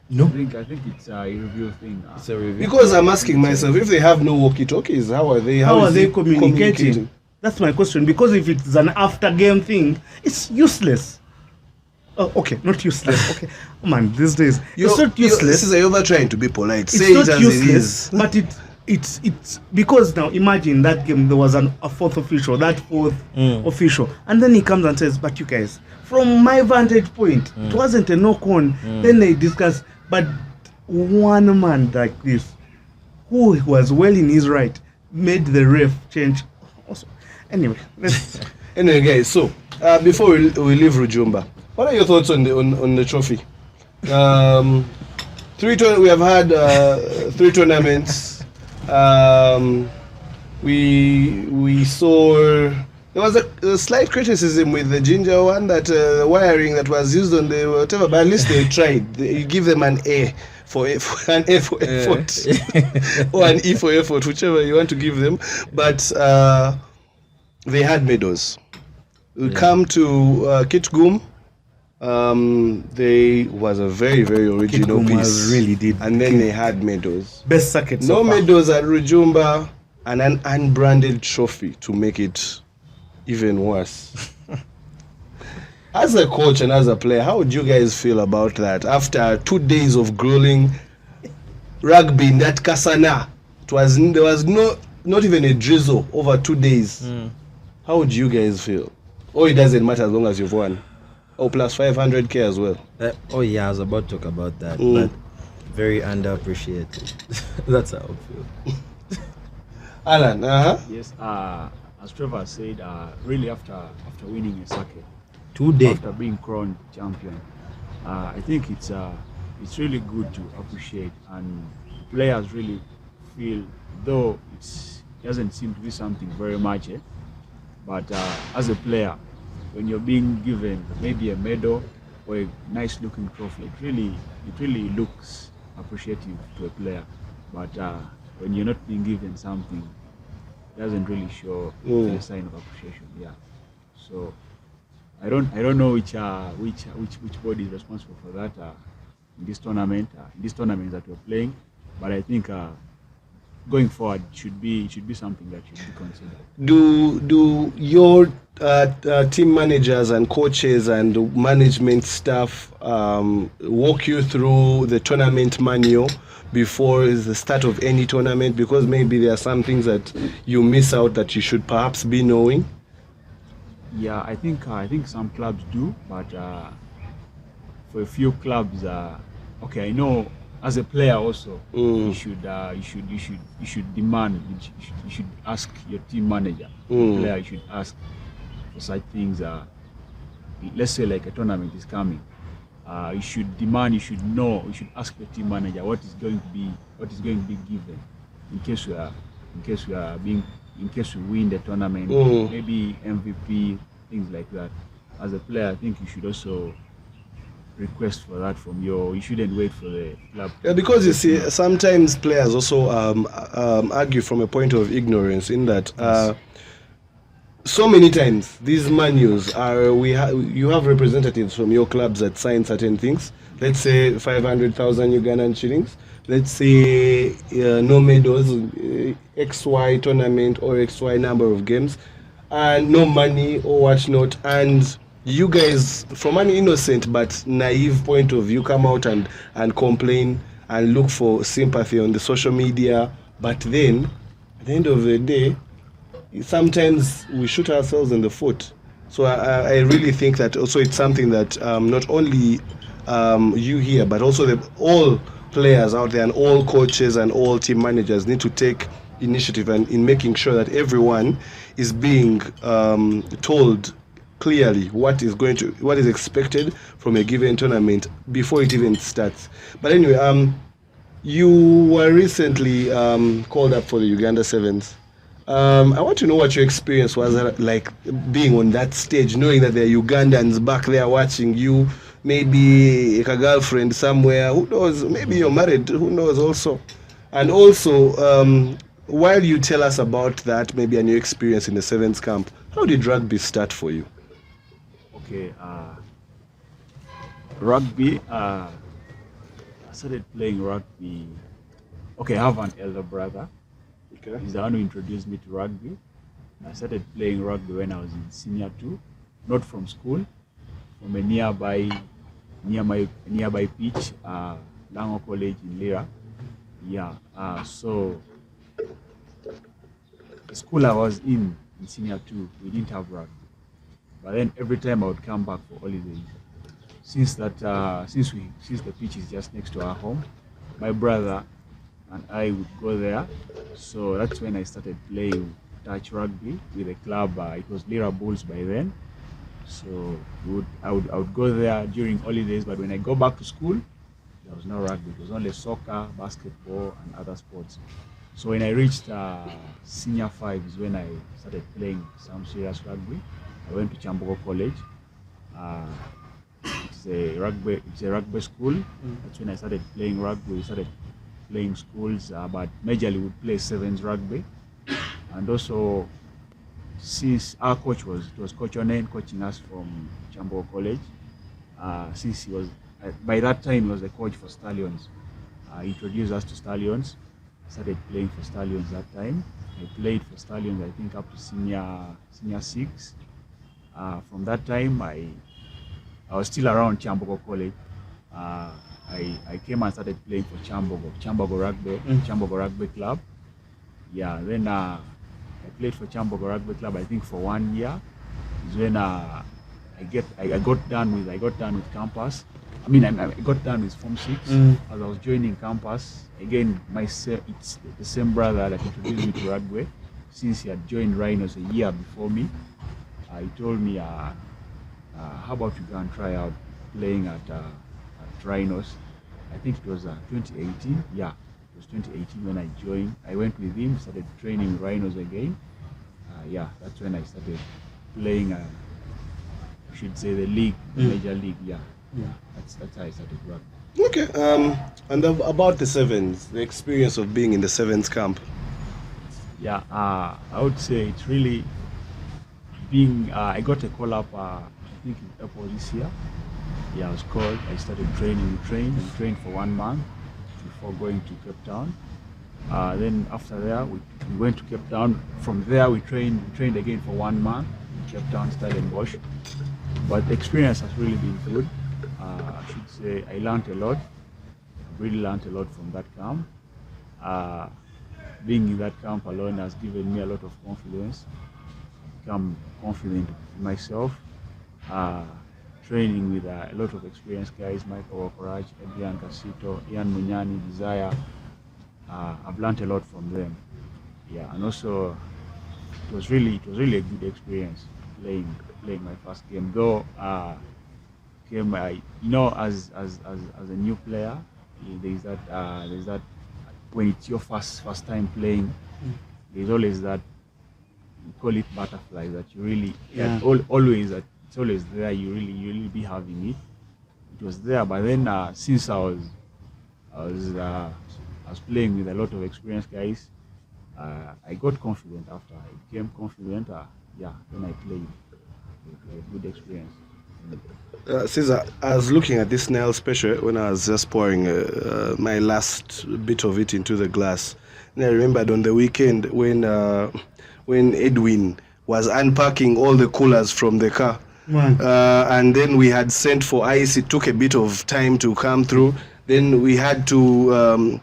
No, I think it's a review thing. It's a review. Because I'm asking myself, if they have no walkie-talkies, how are they communicating? That's my question. Because if it's an after game thing, it's useless. Oh, okay, not useless. Okay, oh man, these days it's not useless. This is over trying to be polite. It's Say not it as useless, it is. but it's because now imagine that game there was a fourth official, official, and then he comes and says, "But you guys, from my vantage point, it wasn't a knock on." Then they discuss, but one man like this, who was well in his right, made the ref change. Also, anyway, let's. Anyway, guys, so before we leave Rujumba, what are your thoughts on the trophy? We have had 3 tournaments. We saw there was a slight criticism with the ginger one, that the wiring that was used on the whatever, but at least they tried. You give them an A for an A for effort or an E for effort, whichever you want to give them. But they had medals. We come to Kitgum. They was a very, very original Kitgum piece. really did. And then they had medals. Best circuit. No so far. medals at Rujumba, and an unbranded trophy to make it even worse. As a coach and as a player, how would you guys feel about that? After 2 days of grueling rugby in that Kasana, there was not even a drizzle over 2 days. How would you guys feel? Oh, it doesn't matter as long as you've won. Oh, plus 500k as well. I was about to talk about that, but very underappreciated. That's how I feel. Allan, Yes, as Trevor said, really after winning a circuit, 2 days after being crowned champion, I think it's really good to appreciate, and players really feel, though it doesn't seem to be something very much, but as a player, when you're being given maybe a medal or a nice looking trophy, it really looks appreciative to a player. But when you're not being given something, it doesn't really show a sign of appreciation. Yeah. So I don't know which body is responsible for that in this tournament, in these tournaments that we're playing. But I think going forward, it should be something that should be considered. Do your team managers and coaches and management staff walk you through the tournament manual before the start of any tournament? Because maybe there are some things that you miss out that you should perhaps be knowing. Yeah, I think some clubs do, but for a few clubs, okay, I know as a player also, you should demand, you should ask your team manager, player, you should ask for such things. Let's say like a tournament is coming, you should demand, you should know, you should ask your team manager what is going to be given in case we win the tournament, maybe MVP, things like that. As a player, I think you should also request for that from you shouldn't wait for the club. Yeah, because you see, sometimes players also argue from a point of ignorance in that so many times these manuals are you have representatives from your clubs that sign certain things. Let's say 500,000 Ugandan shillings. Let's say no medals, XY tournament or XY number of games, and no money or whatnot. And you guys, from an innocent but naive point of view, come out and complain and look for sympathy on the social media. But then, at the end of the day, sometimes we shoot ourselves in the foot. So I really think that also it's something that not only you here, but also all players out there and all coaches and all team managers need to take initiative and in making sure that everyone is being told clearly what is expected from a given tournament before it even starts. But anyway, you were recently called up for the Uganda Sevens. I want to know what your experience was like being on that stage, knowing that there are Ugandans back there watching you, maybe a girlfriend somewhere, who knows, maybe you're married, who knows also. And also, while you tell us about that, maybe a new experience in the Sevens camp, how did rugby start for you? Okay, rugby, I started playing rugby. Okay, I have an elder brother. Okay. He's the one who introduced me to rugby. I started playing rugby when I was in senior 2, not from school, from a nearby pitch, Lango College in Lira. Yeah, so the school I was in senior 2, we didn't have rugby. But then every time I would come back for holidays, since the pitch is just next to our home, my brother and I would go there. So that's when I started playing touch rugby with a club. It was Lira Bulls by then. So I would go there during holidays, but when I go back to school, there was no rugby. It was only soccer, basketball, and other sports. So when I reached senior 5 is when I started playing some serious rugby. I went to Chambogo College. It's a rugby school. That's when I started playing rugby. We started playing schools, but majorly would play sevens rugby. And also, since our coach was Coach Onen coaching us from Chambogo College, since he was by that time he was the coach for Stallions, he introduced us to Stallions. Started playing for Stallions that time. I played for Stallions I think up to senior 6. From that time I was still around Chambogo College. I came and started playing for Chambogo Rugby Club. Yeah, then I played for Chambogo Rugby Club I think for 1 year. Is when I got done with campus. I mean, I got done with Form 6. As I was joining campus, again, it's the same brother that introduced me to rugby. Since he had joined Rhinos a year before me, he told me, how about you go and try out playing at Rhinos. I think it was 2018. Yeah, it was 2018 when I joined. I went with him, started training Rhinos again. Yeah, that's when I started playing, I should say the league, major league, yeah. That's how I started rugby. Okay, and about the sevens, the experience of being in the sevens camp. Yeah, I would say it's really being, I got a call up, I think in April this year. Yeah, I was called, I started training, we trained for 1 month before going to Cape Town. Then after there, we went to Cape Town. From there, we trained again for 1 month. Cape Town, Stellenbosch. But the experience has really been good. I should say I learned a lot. I really learned a lot from that camp. Being in that camp alone has given me a lot of confidence. Become confident in myself. Training with a lot of experienced guys, Michael Okoraj, Adrian Casito, Ian Munyani, Desire. I've learned a lot from them. Yeah, and also it was really a good experience playing my first game. Though as a new player, there's that when it's your first time playing, there's always that, we call it butterflies, that you really always that it's always there. You really be having it. It was there, but then since I was playing with a lot of experienced guys, I got confident. After I became confident, then I played. A good experience. Caesar, I was looking at this nail special when I was just pouring my last bit of it into the glass. And I remembered on the weekend when Edwin was unpacking all the coolers from the car. And then we had sent for ice. It took a bit of time to come through. Then we had to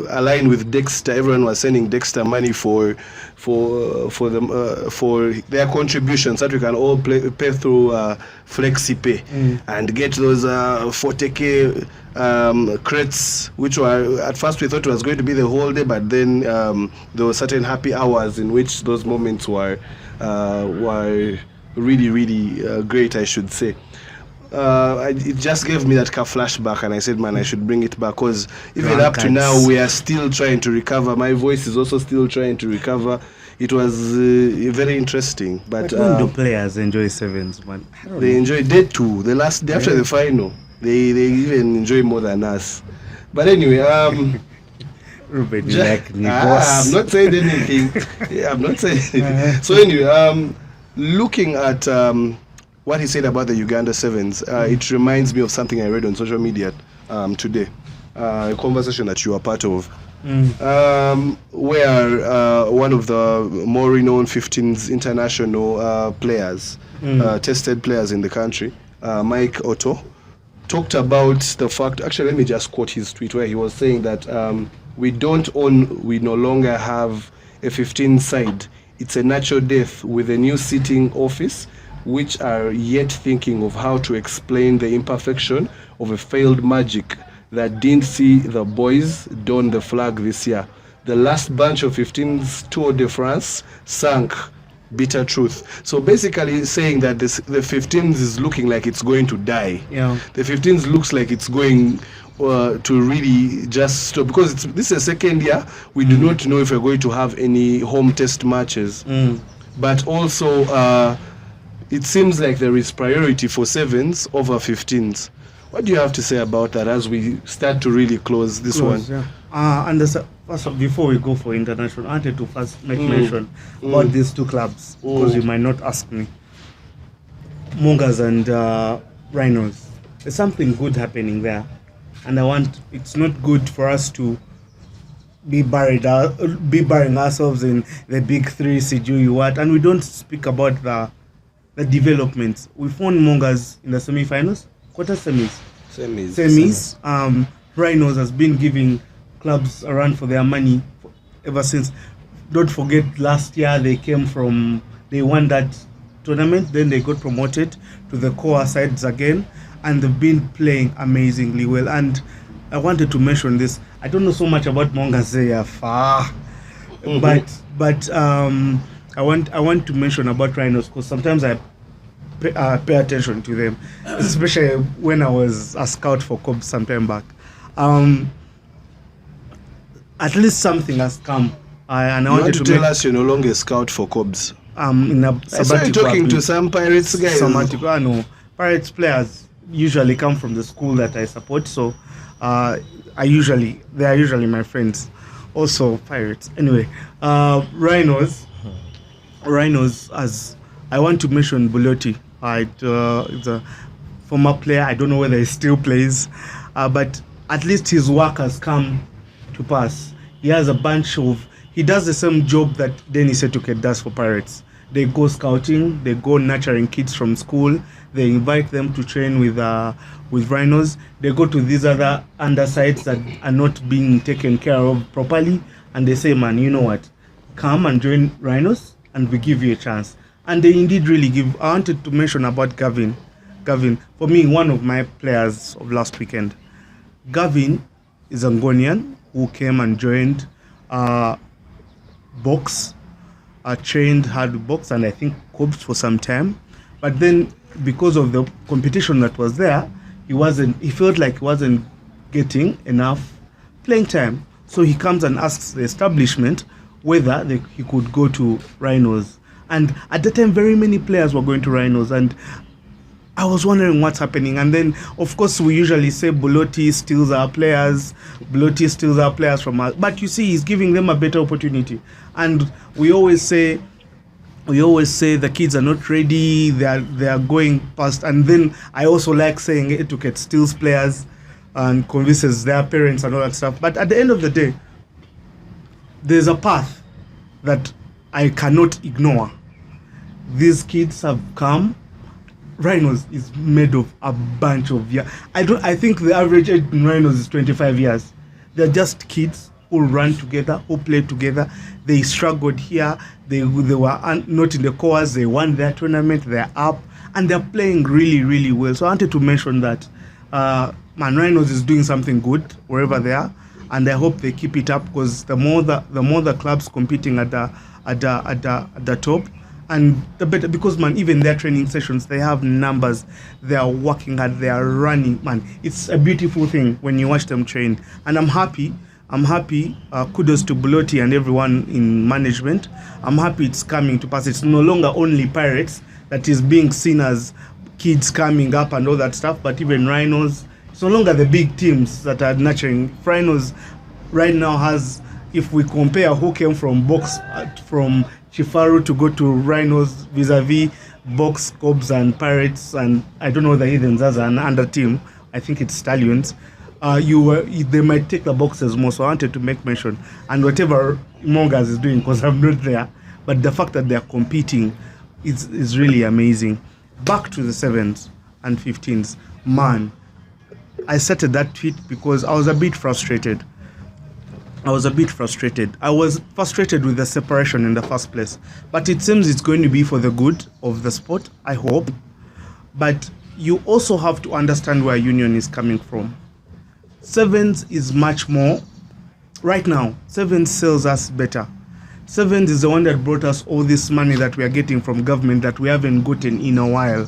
align with Dexter. Everyone was sending Dexter money for their contributions, so that we can all pay through FlexiPay and get those 40k crates, which were, at first we thought it was going to be the whole day, but then there were certain happy hours in which those moments were really great, I should say. It just gave me that car flashback, and I said, man, I should bring it back, because even up to now we are still trying to recover. My voice is also still trying to recover. It was very interesting, but when do players enjoy sevens, man? They enjoy day 2, the last day after the final. They even enjoy more than us. But anyway, Ruben, you like me, boss. I'm not saying anything. I'm not saying anything. So anyway, looking at what he said about the Uganda Sevens, it reminds me of something I read on social media today, a conversation that you are part of, where one of the more renowned 15s international players, tested players in the country, Mike Otto, talked about the fact, actually let me just quote his tweet, where he was saying that we no longer have a 15 side. It's a natural death with a new sitting office, which are yet thinking of how to explain the imperfection of a failed magic that didn't see the boys don the flag this year. The last bunch of 15s Tour de France sank. Bitter truth. So basically saying that the 15s is looking like it's going to die. Yeah. The 15s looks like it's going to really just stop, because this is a second year. We do not know if we're going to have any home test matches. But also it seems like there is priority for sevens over 15s. What do you have to say about that as we start to really close this one? Yeah. And first, before we go for international, I wanted to first make mention about these two clubs, because you might not ask me. Mongers and Rhinos. There's something good happening there, and it's not good for us to be burying ourselves in the big three, CGU, what, and we don't speak about the developments. We found Mongers in the semi-finals, semis. Rhinos has been giving clubs a run for their money ever since. Don't forget, last year they won that tournament, then they got promoted to the core sides again, and they've been playing amazingly well. And I wanted to mention this. I don't know so much about Mongers, they are far, but I want to mention about Rhinos, because sometimes I pay attention to them, especially when I was a scout for Cobb some time back. At least something has come. And I wanted to tell us you're no longer a scout for Cobbs. In a I saw you talking to some Pirates guys. No, Pirates players usually come from the school that I support, so they are usually my friends. Also Pirates. Anyway, Rhinos, as I want to mention Bulotti. It's a former player. I don't know whether he still plays, but at least his work has come to pass. He has a bunch of. He does the same job that Dennis Etuket does for Pirates. They go scouting, they go nurturing kids from school, they invite them to train with Rhinos. They go to these other undersides that are not being taken care of properly, and they say, man, you know what? Come and join Rhinos, and we give you a chance. And they indeed really give. I wanted to mention about Gavin. Gavin, for me, one of my players of last weekend. Gavin is a Ngonian who came and joined box, trained hard box, and I think coached for some time. But then, because of the competition that was there, he felt like he wasn't getting enough playing time. So he comes and asks the establishment whether he could go to Rhinos. And at the time, very many players were going to Rhinos, and I was wondering what's happening. And then, of course, we usually say Bulotti steals our players from us. But you see, he's giving them a better opportunity. And we always say the kids are not ready, they are going past. And then I also like saying Etuket steals players and convinces their parents and all that stuff. But at the end of the day, there's a path that I cannot ignore. These kids have come. Rhinos is made of a bunch of years. I think the average age in Rhinos is 25 years. They're just kids who run together, who play together. They struggled here. They were not in the cores. They won their tournament. They're up, and they're playing really, really well. So I wanted to mention that Rhinos is doing something good wherever they are, and I hope they keep it up, because the more the clubs competing at the top, and the better, because even their training sessions, they have numbers, they are working hard, they are running, it's a beautiful thing when you watch them train. And I'm happy, kudos to Bulotti and everyone in management. I'm happy it's coming to pass. It's no longer only Pirates that is being seen as kids coming up and all that stuff, but even Rhinos. It's no longer the big teams that are nurturing. Rhinos right now has, if we compare who came from Chifaru to go to Rhinos vis-a-vis Box, Cobs and Pirates, and I don't know the Heathens as an under team. I think it's Stallions. They might take the Boxers more, so I wanted to make mention. And whatever Mongers is doing, because I'm not there, but the fact that they're competing is really amazing. Back to the 7s and 15s. Man, I started that tweet because I was a bit frustrated. I was frustrated with the separation in the first place. But it seems it's going to be for the good of the sport, I hope. But you also have to understand where Union is coming from. Sevens is much more. Right now, Sevens sells us better. Sevens is the one that brought us all this money that we are getting from government that we haven't gotten in a while.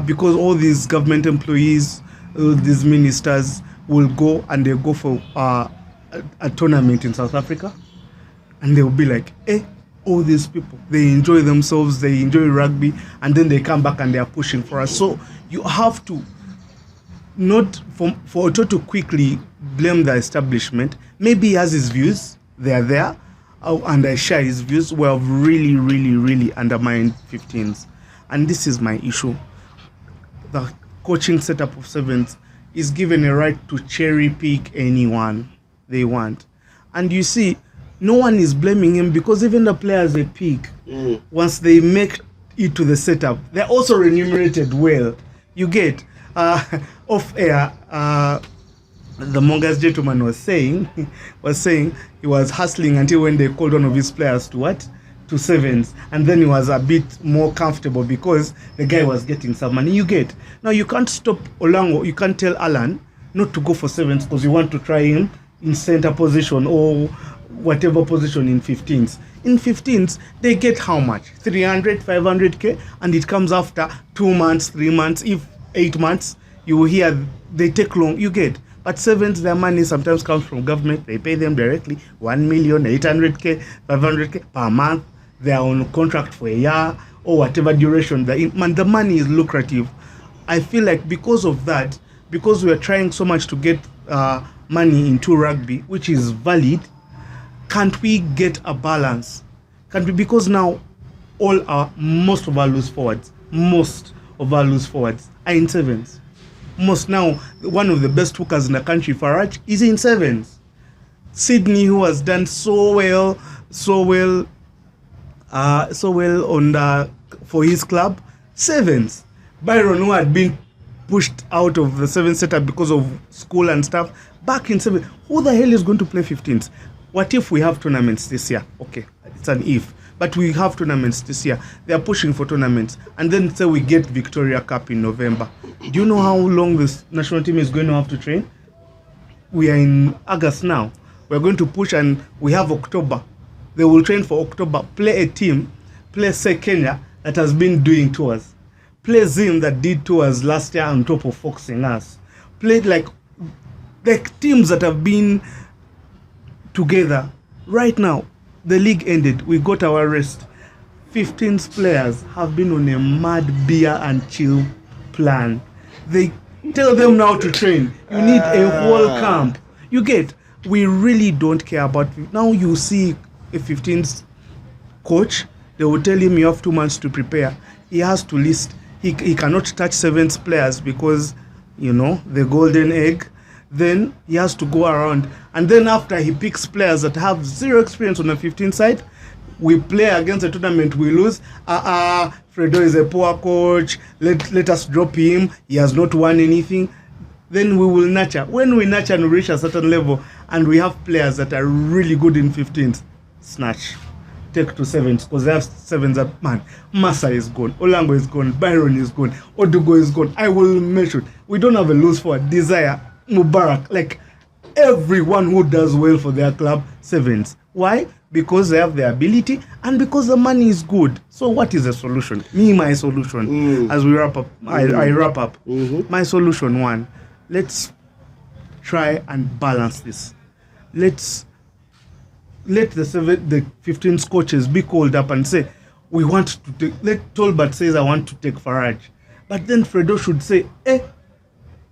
Because all these government employees, these ministers will go and they go for a tournament in South Africa, and they'll be like, all these people, they enjoy themselves, they enjoy rugby, and then they come back and they are pushing for us. So you have to not for Otto to quickly blame the establishment. Maybe he has his views, they are there, and I share his views. We have really, really, really undermined 15s, and this is my issue. The coaching setup of Sevens is given a right to cherry pick anyone they want. And you see, no one is blaming him, because even the players they pick, once they make it to the setup, they're also remunerated well. You get, off air, the Mongers gentleman was saying he was hustling until when they called one of his players to Sevens, and then he was a bit more comfortable because the guy was getting some money. You get, now you can't stop Olango, you can't tell Allan not to go for Sevens because you want to try him in center position or whatever position in 15s. In 15s, they get how much? 300, 500k, and it comes after 2 months, 3 months, if 8 months. You hear they take long, you get. But Sevens, their money sometimes comes from government. They pay them directly 1,800,000, 500k per month. They are on contract for a year or whatever duration. The money is lucrative. I feel like because of that, because we are trying so much to get money into rugby, which is valid, can't we get a balance? Can't we? Because now most of our loose forwards are in Sevens. Most now, one of the best hookers in the country, Faraj, is in Sevens. Sydney, who has done so well on for his club. Sevens, Byron, who had been pushed out of the 7 setup because of school and stuff, back in 7. Who the hell is going to play 15s? What if we have tournaments this year? Okay, it's an if. But we have tournaments this year. They are pushing for tournaments. And then say we get Victoria Cup in November. Do you know how long this national team is going to have to train? We are in August now. We're going to push and we have October. They will train for October. Play a team. Play, say, Kenya that has been doing tours. Play Zim that did tours last year on top of Foxing us. Played like teams that have been together. Right now, the league ended. We got our rest. 15 players have been on a mad beer and chill plan. They tell them now to train. You need a whole camp. You get, we really don't care about. Now you see a 15th coach, they will tell him you have 2 months to prepare. He has to list. He cannot touch 7th players because, the golden egg. Then he has to go around. And then after he picks players that have zero experience on the 15th side, we play against the tournament, we lose. Fredo is a poor coach. Let us drop him. He has not won anything. Then we will nurture. When we nurture and reach a certain level and we have players that are really good in 15th, snatch. Take to 7s because they have 7s that, man, Massa is gone, Olango is gone, Byron is gone, Odugo is gone. I will mention, we don't have a loose for Desire, Mubarak, like everyone who does well for their club, 7s. Why? Because they have the ability and because the money is good. So what is the solution? My solution, as we wrap up, I wrap up. My solution, 1, let's try and balance this. Let the 15 coaches be called up and say, we want to take, let Tolbert says, I want to take Faraj. But then Fredo should say,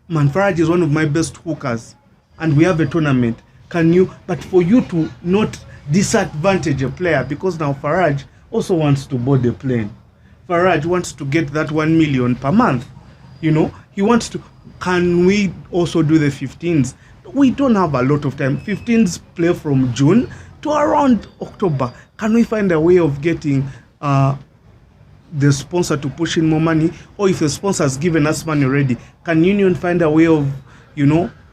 man, Faraj is one of my best hookers and we have a tournament. But for you to not disadvantage a player, because now Faraj also wants to board a plane. Faraj wants to get that 1 million per month. He wants to, can we also do the 15s? We don't have a lot of time. 15s play from June to around October. Can we find a way of getting the sponsor to push in more money? Or if the sponsor has given us money already, can Union find a way of,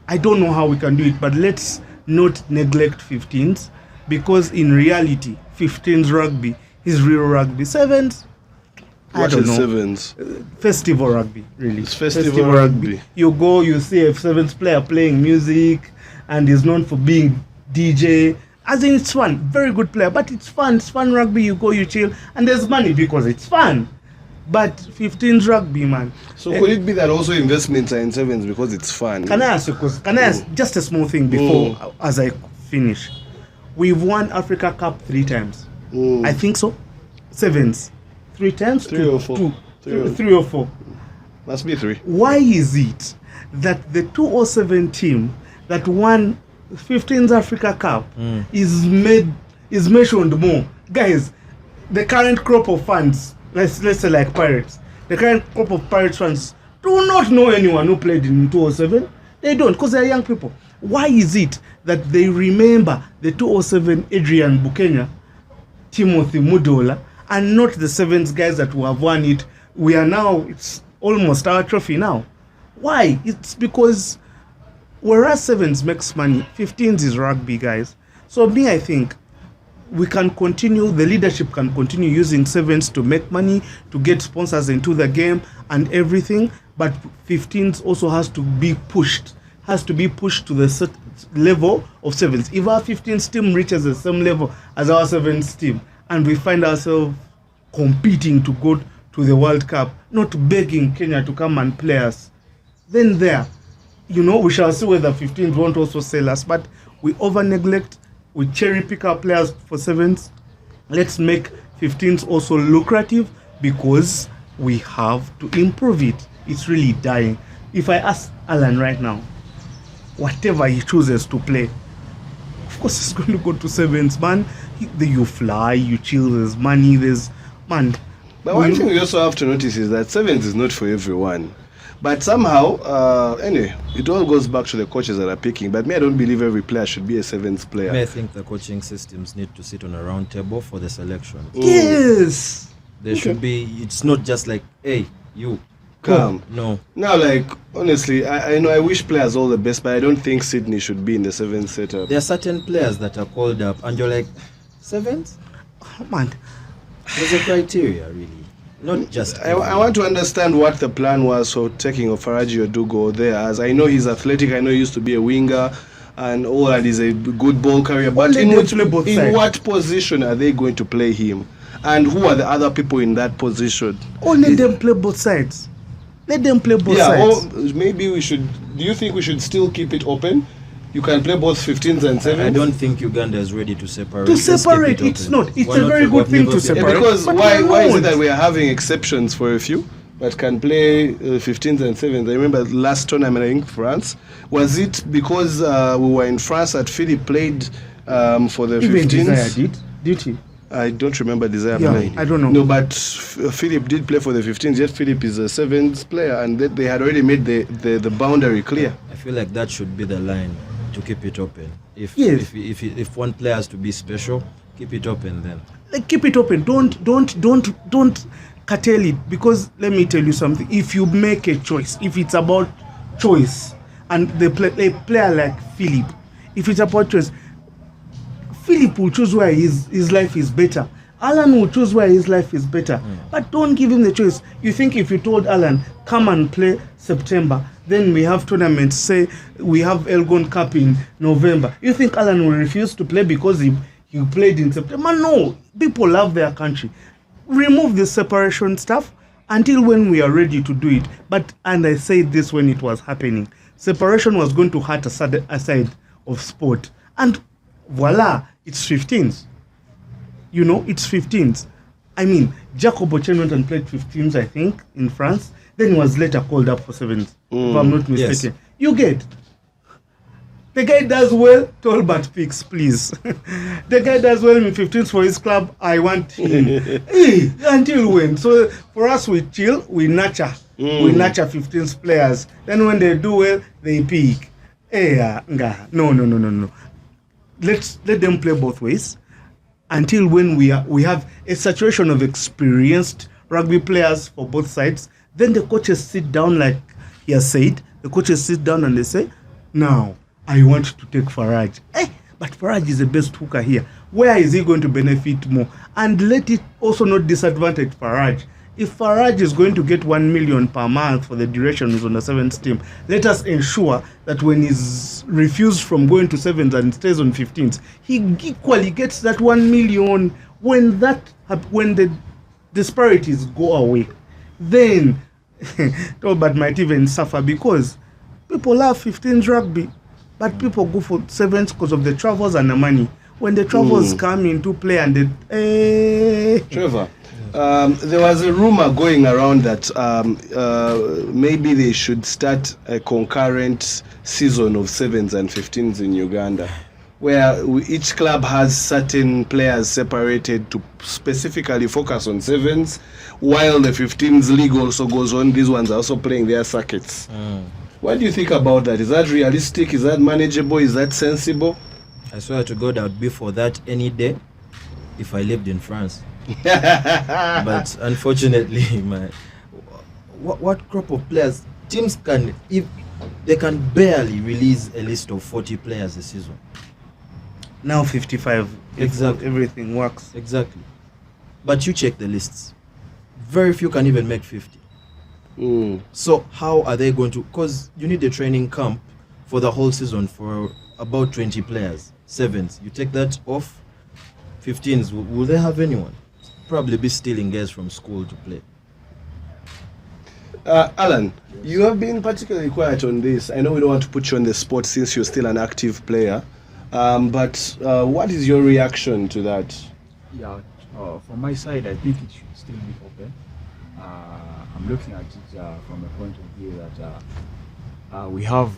I don't know how we can do it, but let's not neglect 15s, because in reality, 15s rugby is real rugby. 7s, I don't know. 7s? Festival rugby, really. It's festival rugby. You go, you see a 7th player playing music and is known for being DJ. As in, it's fun. Very good player, but it's fun. It's fun rugby. You go, you chill, and there's money because it's fun. But 15's rugby, man. So could it be that also investments are in 7s because it's fun? Can I ask just a small thing before, as I finish? We've won Africa Cup 3 times. I think so. 7s. 3 times? 3 or 4. 3 or 4. Must be 3. Why is it that the 207 team that won 15th Africa Cup is mentioned more? Guys, the current crop of fans, let's say like Pirates, the current crop of Pirates fans do not know anyone who played in 207. They don't, because they're young people. Why is it that they remember the 207 Adrian Bukenya, Timothy Mudola, and not the 7s guys that who have won it? We are now, it's almost our trophy now. Why? It's because whereas 7s makes money, 15s is rugby, guys. So I think we can continue, the leadership can continue using 7s to make money, to get sponsors into the game and everything, but 15s also has to be pushed to the level of 7s. If our 15s team reaches the same level as our 7s team, and we find ourselves competing to go to the World Cup, not begging Kenya to come and play us, then we shall see whether 15s won't also sell us. But we over-neglect, we cherry-pick our players for 7s. Let's make 15s also lucrative, because we have to improve it. It's really dying. If I ask Allan right now, whatever he chooses to play, of course he's going to go to 7s, man. You fly, you chill, there's money, there's, man. But one thing we also have to notice is that 7s is not for everyone. But somehow, anyway, it all goes back to the coaches that are picking. But me, I don't believe every player should be a sevens player. I think the coaching systems need to sit on a round table for the selection. Yes. There should be, it's not just like, hey, you, Come. No. Now, like, honestly, I know I wish players all the best, but I don't think Sydney should be in the sevens setup. There are certain players that are called up and you're like, sevens? Oh, man. There's a criteria, really. Not just... I want to understand what the plan was for taking Ofaraji Odugo there, as I know he's athletic, I know he used to be a winger and all, and he's a good ball carrier, but in what position are they going to play him? And who are the other people in that position? Let them play both sides. Let them play both sides. Or maybe we should, do you think we should still keep it open? You can play both 15s and 7s? I don't think Uganda is ready to separate. It's not. It's a very good thing to separate. Because why is it that we are having exceptions for a few that can play 15s and 7s? I remember last tournament, I think France. Was it because we were in France that Philip played for the 15s? Even Desire did he? I don't remember Desire. I don't know. No, but Philip did play for the 15s. Yet Philip is a 7s player, and they had already made the boundary clear. I feel like that should be the line, to keep it open. If one player has to be special, keep it open then. Like, keep it open. Don't curtail it, because let me tell you something. If you make a choice, if it's about choice, and a player like Philip, if it's about choice, Philip will choose where his life is better. Allan will choose where his life is better. But don't give him the choice. You think if you told Allan, come and play September, then we have tournaments, say we have Elgon Cup in November, you think Allan will refuse to play because he played in September? No. People love their country. Remove the separation stuff until when we are ready to do it. And I said this when it was happening. Separation was going to hurt a side of sport. And voila, it's 15s. You know, it's 15s. I mean, Jacob Ochen went and played 15s, I think, in France. Then he was later called up for 7s, if I'm not mistaken. Yes. You get. The guy does well, Tolbert picks, please. The guy does well in 15s for his club, I want him. Until when? So for us, we chill, we nurture. We nurture 15s players. Then when they do well, they pick. No. Let them play both ways until when we have a saturation of experienced rugby players for both sides. Then the coaches sit down, like he has said. The coaches sit down and they say, now I want to take Faraj. But Faraj is the best hooker here. Where is he going to benefit more? And let it also not disadvantage Faraj. If Faraj is going to get 1 million per month for the duration he's on the 7th team, let us ensure that when he's refused from going to 7s and stays on 15s, he equally gets that 1 million. When the disparities go away, then Tolbert might even suffer, because people love 15s rugby, but people go for 7s because of the travels and the money. When the travels come into play and Trevor, there was a rumor going around that maybe they should start a concurrent season of 7s and 15s in Uganda, where each club has certain players separated to specifically focus on 7s, while the 15s league also goes on. These ones are also playing their circuits. What do you think about that? Is that realistic? Is that manageable? Is that sensible? I swear to God, I would be for that any day if I lived in France. But unfortunately, what crop of players? Teams can, if they can barely release a list of 40 players a season. Now 55. Exactly. Everything works. Exactly. But you check the lists. Very few can even make 50. So how are they going to? Because you need a training camp for the whole season for about 20 players. 7s. You take that off. 15s. Will they have anyone? Probably be stealing guys from school to play. Allan, you have been particularly quiet on this. I know we don't want to put you on the spot since you're still an active player. But what is your reaction to that? Yeah, from my side, I think it should still be open. I'm looking at it from a point of view that we have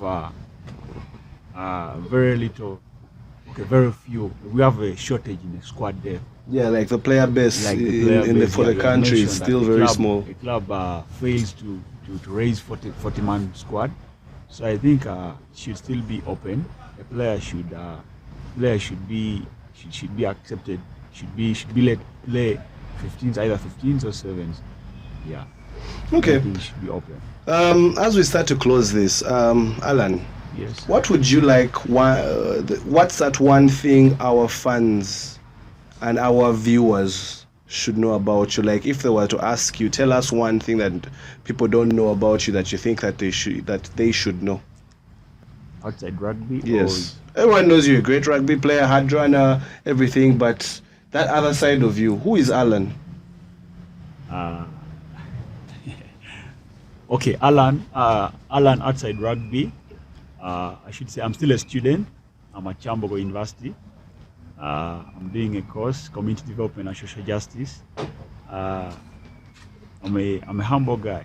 very few. We have a shortage in the squad depth. Yeah, like the player base for the country is still very small. The club fails to to raise 40-man squad. So I think it should still be open. A player should be accepted. Should be let play 15s, either 15s or 7s. Yeah. Okay. I think it should be open. As we start to close this, Allan, Yes. what would you like? What's that one thing our fans and our viewers should know about you? Like, if they were to ask you, tell us one thing that people don't know about you that you think that they should know. Outside rugby? Yes. Everyone knows you're a great rugby player, hard runner, everything, but that other side of you, who is Allan? Okay, Allan outside rugby. I should say I'm still a student. I'm at Chambogo University. I'm doing a course, Community Development and Social Justice. I'm a humble guy.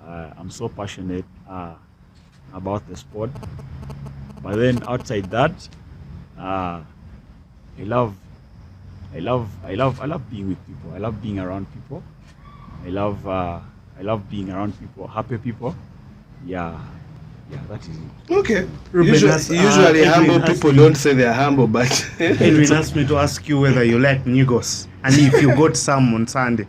I'm so passionate about the sport. But then outside that, I love being with people. I love being around people. I love being around people, happy people. Yeah, that is it. Okay. Ruben, Usually humble people don't say they're humble, but Edwin asked me to ask you whether you like Nugos and if you got some on Sunday.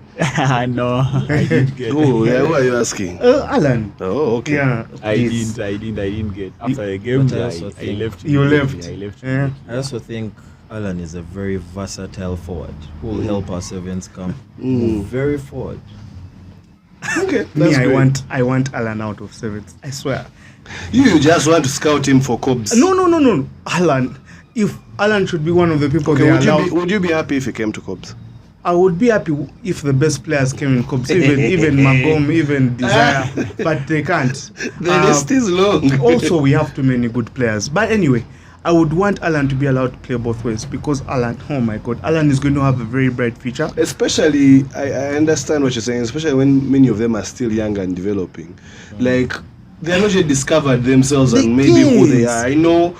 No, I didn't get. who are you asking? Alan. Oh, okay. Yeah, I please. didn't get. After the game, But I I also think- left. You immediately. left. I left. Yeah. I also think Allan is a very versatile forward who will help our Sevens come move very forward. Okay. Me, That's great. I want Alan out of sevens. I swear. You just want to scout him for Cobs. No. Alan. If Alan should be one of the people Okay, they allow, would you be happy if he came to Cobs? I would be happy if the best players came in Cobs, even Magom, even Desire, but they can't. The list is long. Also, we have too many good players. But anyway, I would want Alan to be allowed to play both ways because Alan, oh my God, Alan is going to have a very bright future. Especially, I understand what you're saying, especially when many of them are still young and developing. Like, they're not yet discovered themselves and maybe who they are. I know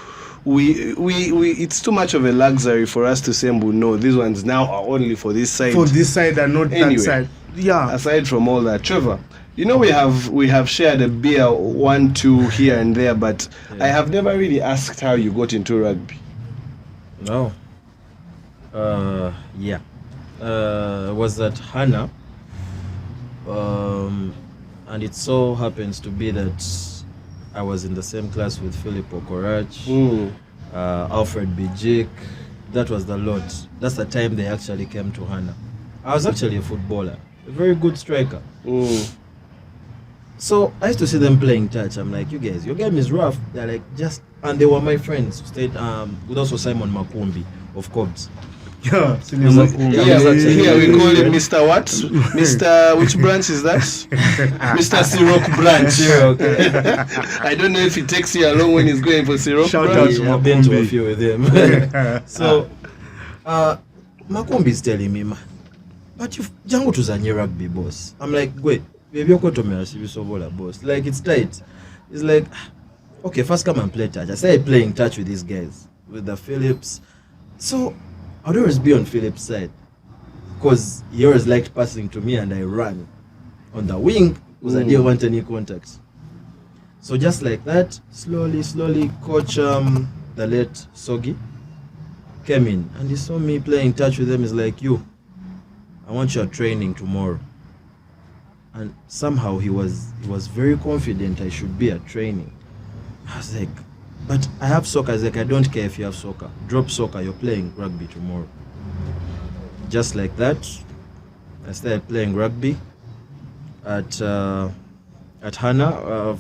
we it's too much of a luxury for us to say, no, these ones now are only for this side. For this side and not Anyway. that side. Yeah. Aside from all that, Trevor, you know, we have shared a beer, 1-2 here and there, but I have never really asked how you got into rugby. No. Yeah. Was at Hannah. And it so happens to be that I was in the same class with Philip Okorach, Alfred Bijik. That was the lot. That's the time they actually came to Hannah. I was actually a footballer, a very good striker. So I used to see them playing touch. I'm like, you guys, your game is rough. They're like, and they were my friends. Stayed with also Simon Makumbi of Cobs. Yeah. Senior It was Makumbi. yeah, Here, was actually here we very call him good. Mr. What? Mr. Which branch is that? Mr. Sirok branch. I don't know if he takes you along when he's going for Sirok Shout out branch. to I've been to a Makumbi. few with him. So Makumbi is telling me, man, but you jangu tuzanye rugby, boss. I'm like, wait, baby, boss. Like, it's tight. It's like, okay, first come and play touch. I started playing touch with these guys, with the Phillips. So I'd always be on Phillips' side because he always liked passing to me and I ran. On the wing, because I didn't want any contacts. So just like that, slowly, coach, the late Sogi, came in and he saw me playing touch with them. He's like, I want your training tomorrow. And somehow he was very confident I should be at training. I was like, but I have soccer. I was like, I don't care if you have soccer. Drop soccer, you're playing rugby tomorrow. Just like that, I started playing rugby at Hannah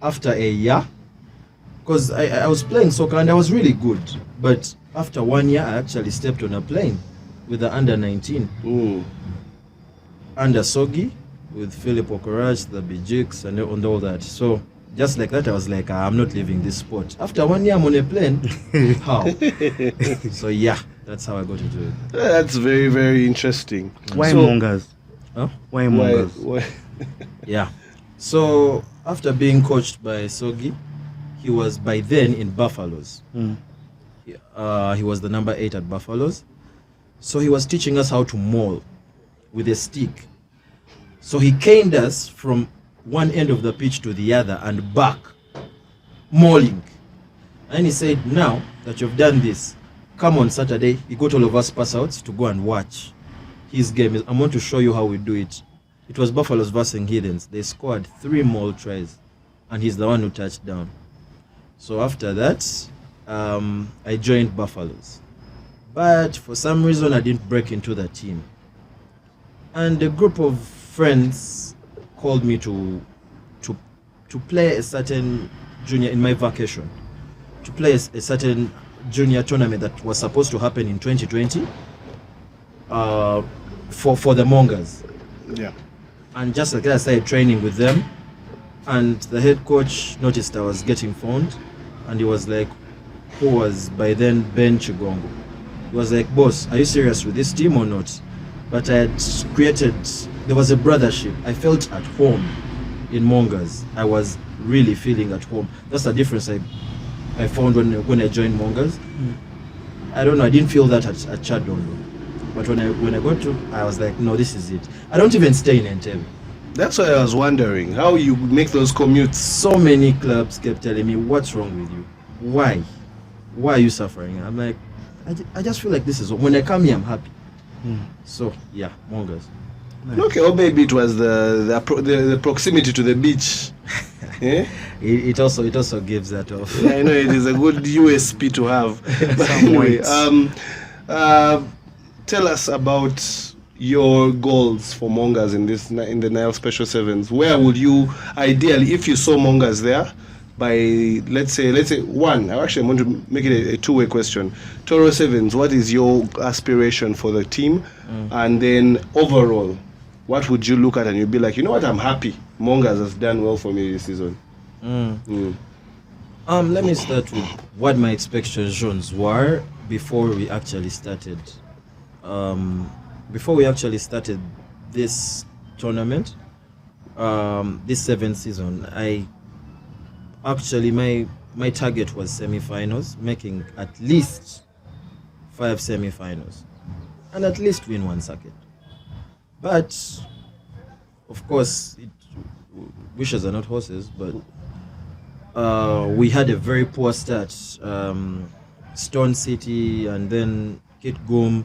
after a year. Because I was playing soccer and I was really good. But after 1 year, I actually stepped on a plane with the under-19. Under Sogi, with Philip Okorach, the Bijiks, and all that. So just like that, I was like, I'm not leaving this sport. After 1 year, I'm on a plane. How? So yeah, that's how I got into it. That's very, very interesting. Why So- Mongers? Huh? Why Mongers? Why? Yeah. So after being coached by Sogi, he was by then in Buffaloes. He was the number 8 at Buffaloes. So he was teaching us how to maul with a stick. So he caned us from one end of the pitch to the other and back, mauling. And he said, now that you've done this, come on Saturday. He got all of us pass outs to go and watch his game. I want to show you how we do it. It was Buffaloes versus Heathens. They scored 3 maul tries, and he's the one who touched down. So after that, I joined Buffaloes. But for some reason, I didn't break into the team. And a group of friends called me to play a certain junior in my vacation, to play a certain junior tournament that was supposed to happen in 2020 for the Mongers. Yeah. And just like that, I started training with them. And the head coach noticed I was getting phoned, and he was like, who was by then Ben Chigongo. He was like, boss, are you serious with this team or not? But I had created, there was a brothership. I felt at home in Mongers. I was really feeling at home. That's the difference I found when I joined Mongers. I don't know, I didn't feel that at Chadondo. But when I got to, I was like, no, this is it. I don't even stay in Entebbe. That's why I was wondering how you make those commutes. So many clubs kept telling me, what's wrong with you? Why? Why are you suffering? I'm like, I just feel like this is, when I come here, I'm happy. So, yeah, Mongers. Nice. Okay, or maybe it was the proximity to the beach. Yeah? It also gives that off. Yeah, I know it is a good USP to have. But anyway, tell us about your goals for Mongers in the Nile Special Sevens. Where would you ideally, if you saw Mongers there, by let's say one, I actually want to make it a two-way question. Toro Sevens, what is your aspiration for the team? And then overall, what would you look at and you'd be like, you know what, I'm happy. Mongers has done well for me this season. Let me start with what my expectations were before we actually started. Before we actually started this tournament, this 7th season, my target was semi-finals, making at least 5 semi-finals, and at least win 1 circuit. But of course, wishes are not horses. But we had a very poor start. Stone City and then Kitgum,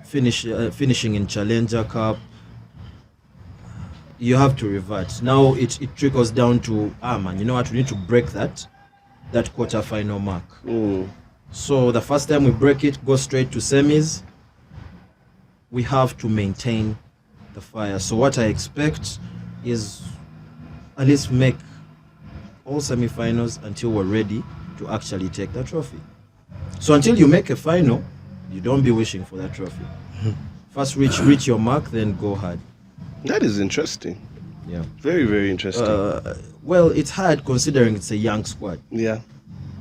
finishing in Challenger Cup. You have to revert. Now it trickles down to, man, you know what, we need to break that quarter-final mark. So the first time we break it, go straight to semis, we have to maintain the fire. So what I expect is at least make all semi-finals until we're ready to actually take the trophy. So until you make a final, you don't be wishing for that trophy. First reach your mark, then go hard. That is interesting. Yeah. Very, very interesting. Well, it's hard considering it's a young squad. Yeah.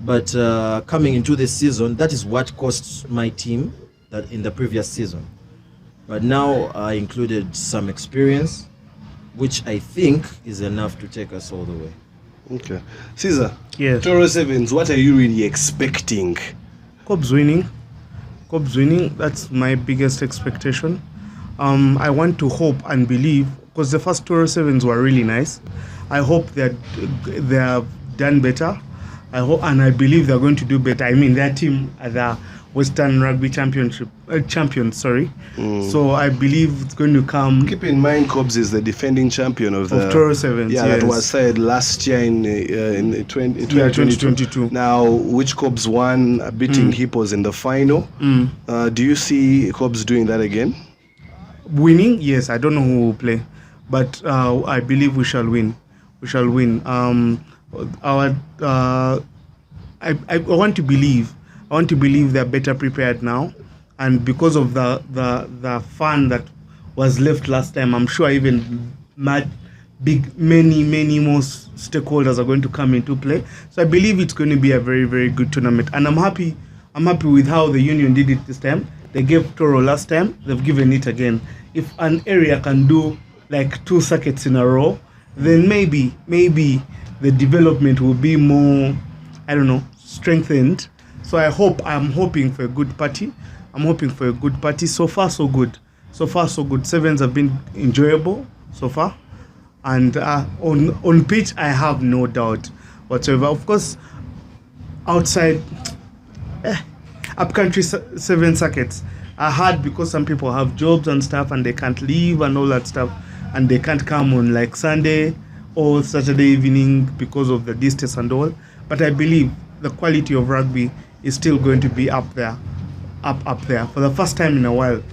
But coming into this season, that is what cost my team that in the previous season. But now I included some experience, which I think is enough to take us all the way. Okay. Caesar, Yes. Toro Sevens, what are you really expecting? Cobs winning. That's my biggest expectation. I want to hope and believe, because the first Toro Sevens were really nice. I hope that they have done better. I hope and I believe they're going to do better. I mean, their team are the Western Rugby champions. So I believe it's going to come. Keep in mind, Cobs is the defending champion of Toro Sevens. Yeah, yes. that was said last year in 2022. Now, which Cobs won, beating Hippos in the final. Do you see Cobs doing that again? Winning? Yes, I don't know who will play, but I believe we shall win. I want to believe. They're better prepared now, and because of the fun that was left last time, I'm sure even many more stakeholders are going to come into play. So I believe it's going to be a very, very good tournament, and I'm happy with how the union did it this time. They gave Toro last time, they've given it again. If an area can do like 2 circuits in a row, then maybe the development will be more, strengthened. So I'm hoping for a good party. So far, so good. Sevens have been enjoyable. so far. And on pitch, I have no doubt whatsoever. Of course, outside, upcountry seven circuits are hard because some people have jobs and stuff and they can't leave and all that stuff, and they can't come on like Sunday or Saturday evening because of the distance and all. But I believe the quality of rugby is still going to be up there. For the first time in a while,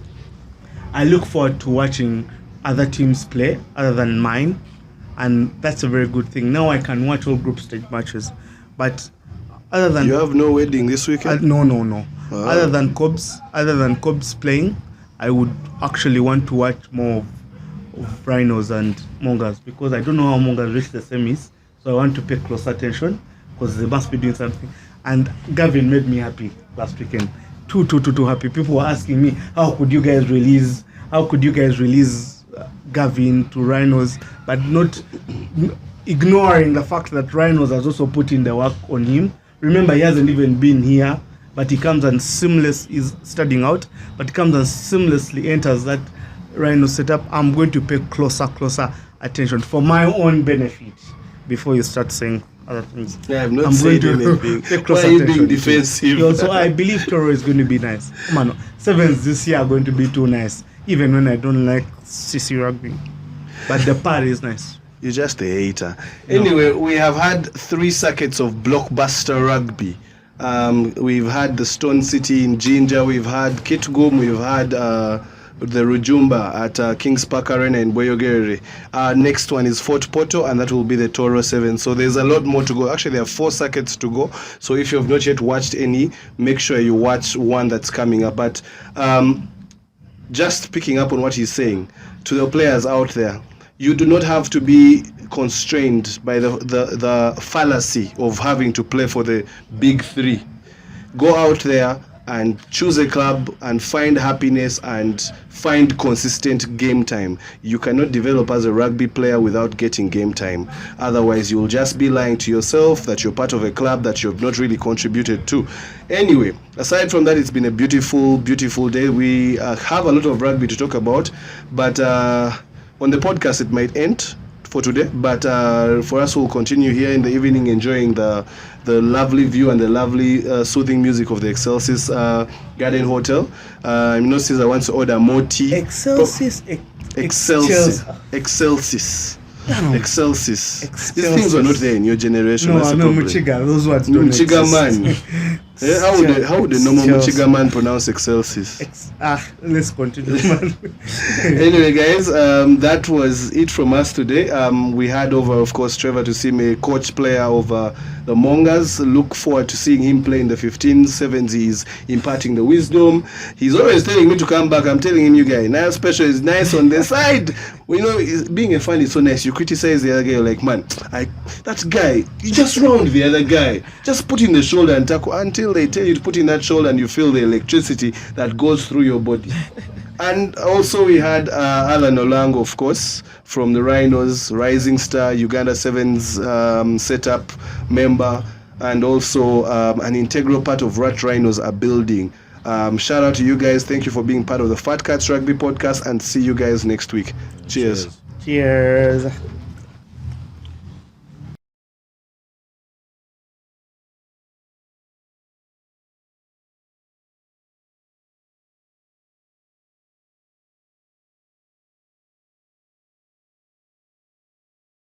I look forward to watching other teams play other than mine, and that's a very good thing. Now I can watch all group stage matches. But other than you have no wedding this weekend? no. Other than Cobs playing, I would actually want to watch more of Rhinos and Mongers, because I don't know how Mongers reached the semis, so I want to pay close attention because they must be doing something. And Gavin made me happy last weekend. Too happy. People were asking me, how could you guys release Gavin to Rhinos, but not ignoring the fact that Rhinos has also put in the work on him. Remember, he hasn't even been here, but he comes and is studying out, but he comes and seamlessly enters that Rhino setup. I'm going to pay closer attention for my own benefit before you start saying other things. Yeah, I'm not saying anything. Why are you being defensive? Also, I believe Toro is going to be nice. Come on, sevens this year are going to be too nice, even when I don't like CC rugby. But the part is nice. You're just a hater. Anyway, we have had 3 circuits of blockbuster rugby. We've had the Stone City in Jinja, we've had Kitgum, we've had the Rujumba at Kings Park Arena in Bweyogerere. Next one is Fort Porto, and that will be the Toro Sevens. So there's a lot more to go. Actually, there are 4 circuits to go. So if you have not yet watched any, make sure you watch one that's coming up. But just picking up on what he's saying, to the players out there, you do not have to be constrained by the fallacy of having to play for the big 3. Go out there and choose a club and find happiness and find consistent game time. You cannot develop as a rugby player without getting game time. Otherwise, you'll just be lying to yourself that you're part of a club that you've not really contributed to. Anyway, aside from that, it's been a beautiful day. We have a lot of rugby to talk about, but on the podcast it might end for today, but for us, we'll continue here in the evening enjoying the lovely view and the lovely soothing music of the Excelsis Garden Hotel. Notice I want to order more tea. Excelsis. Excelsis. These things were not there in your generation. No, Muchiga. Those words don't Muchiga exist. man. How would the normal Muchiga man pronounce Excelsis? Let's continue, man. Anyway, guys, that was it from us today. We had over, of course, Trevor Tusiime, coach player of the Mongers. Look forward to seeing him play in the 15 sevens. He's imparting the wisdom. He's always telling me to come back. I'm telling him, you guys, now special is nice on the side. You know, being a fan is so nice. You criticize the other guy, you're like, man, that guy, you just round the other guy. Just put in the shoulder and tackle until they tell you to put in that shoulder and you feel the electricity that goes through your body. And also we had Allan Olango, of course, from the Rhinos, rising star, Uganda Sevens setup member, and also an integral part of what Rhinos are building. Shout out to you guys. Thank you for being part of the Fat Cats Rugby podcast, and see you guys next week. Cheers. Cheers.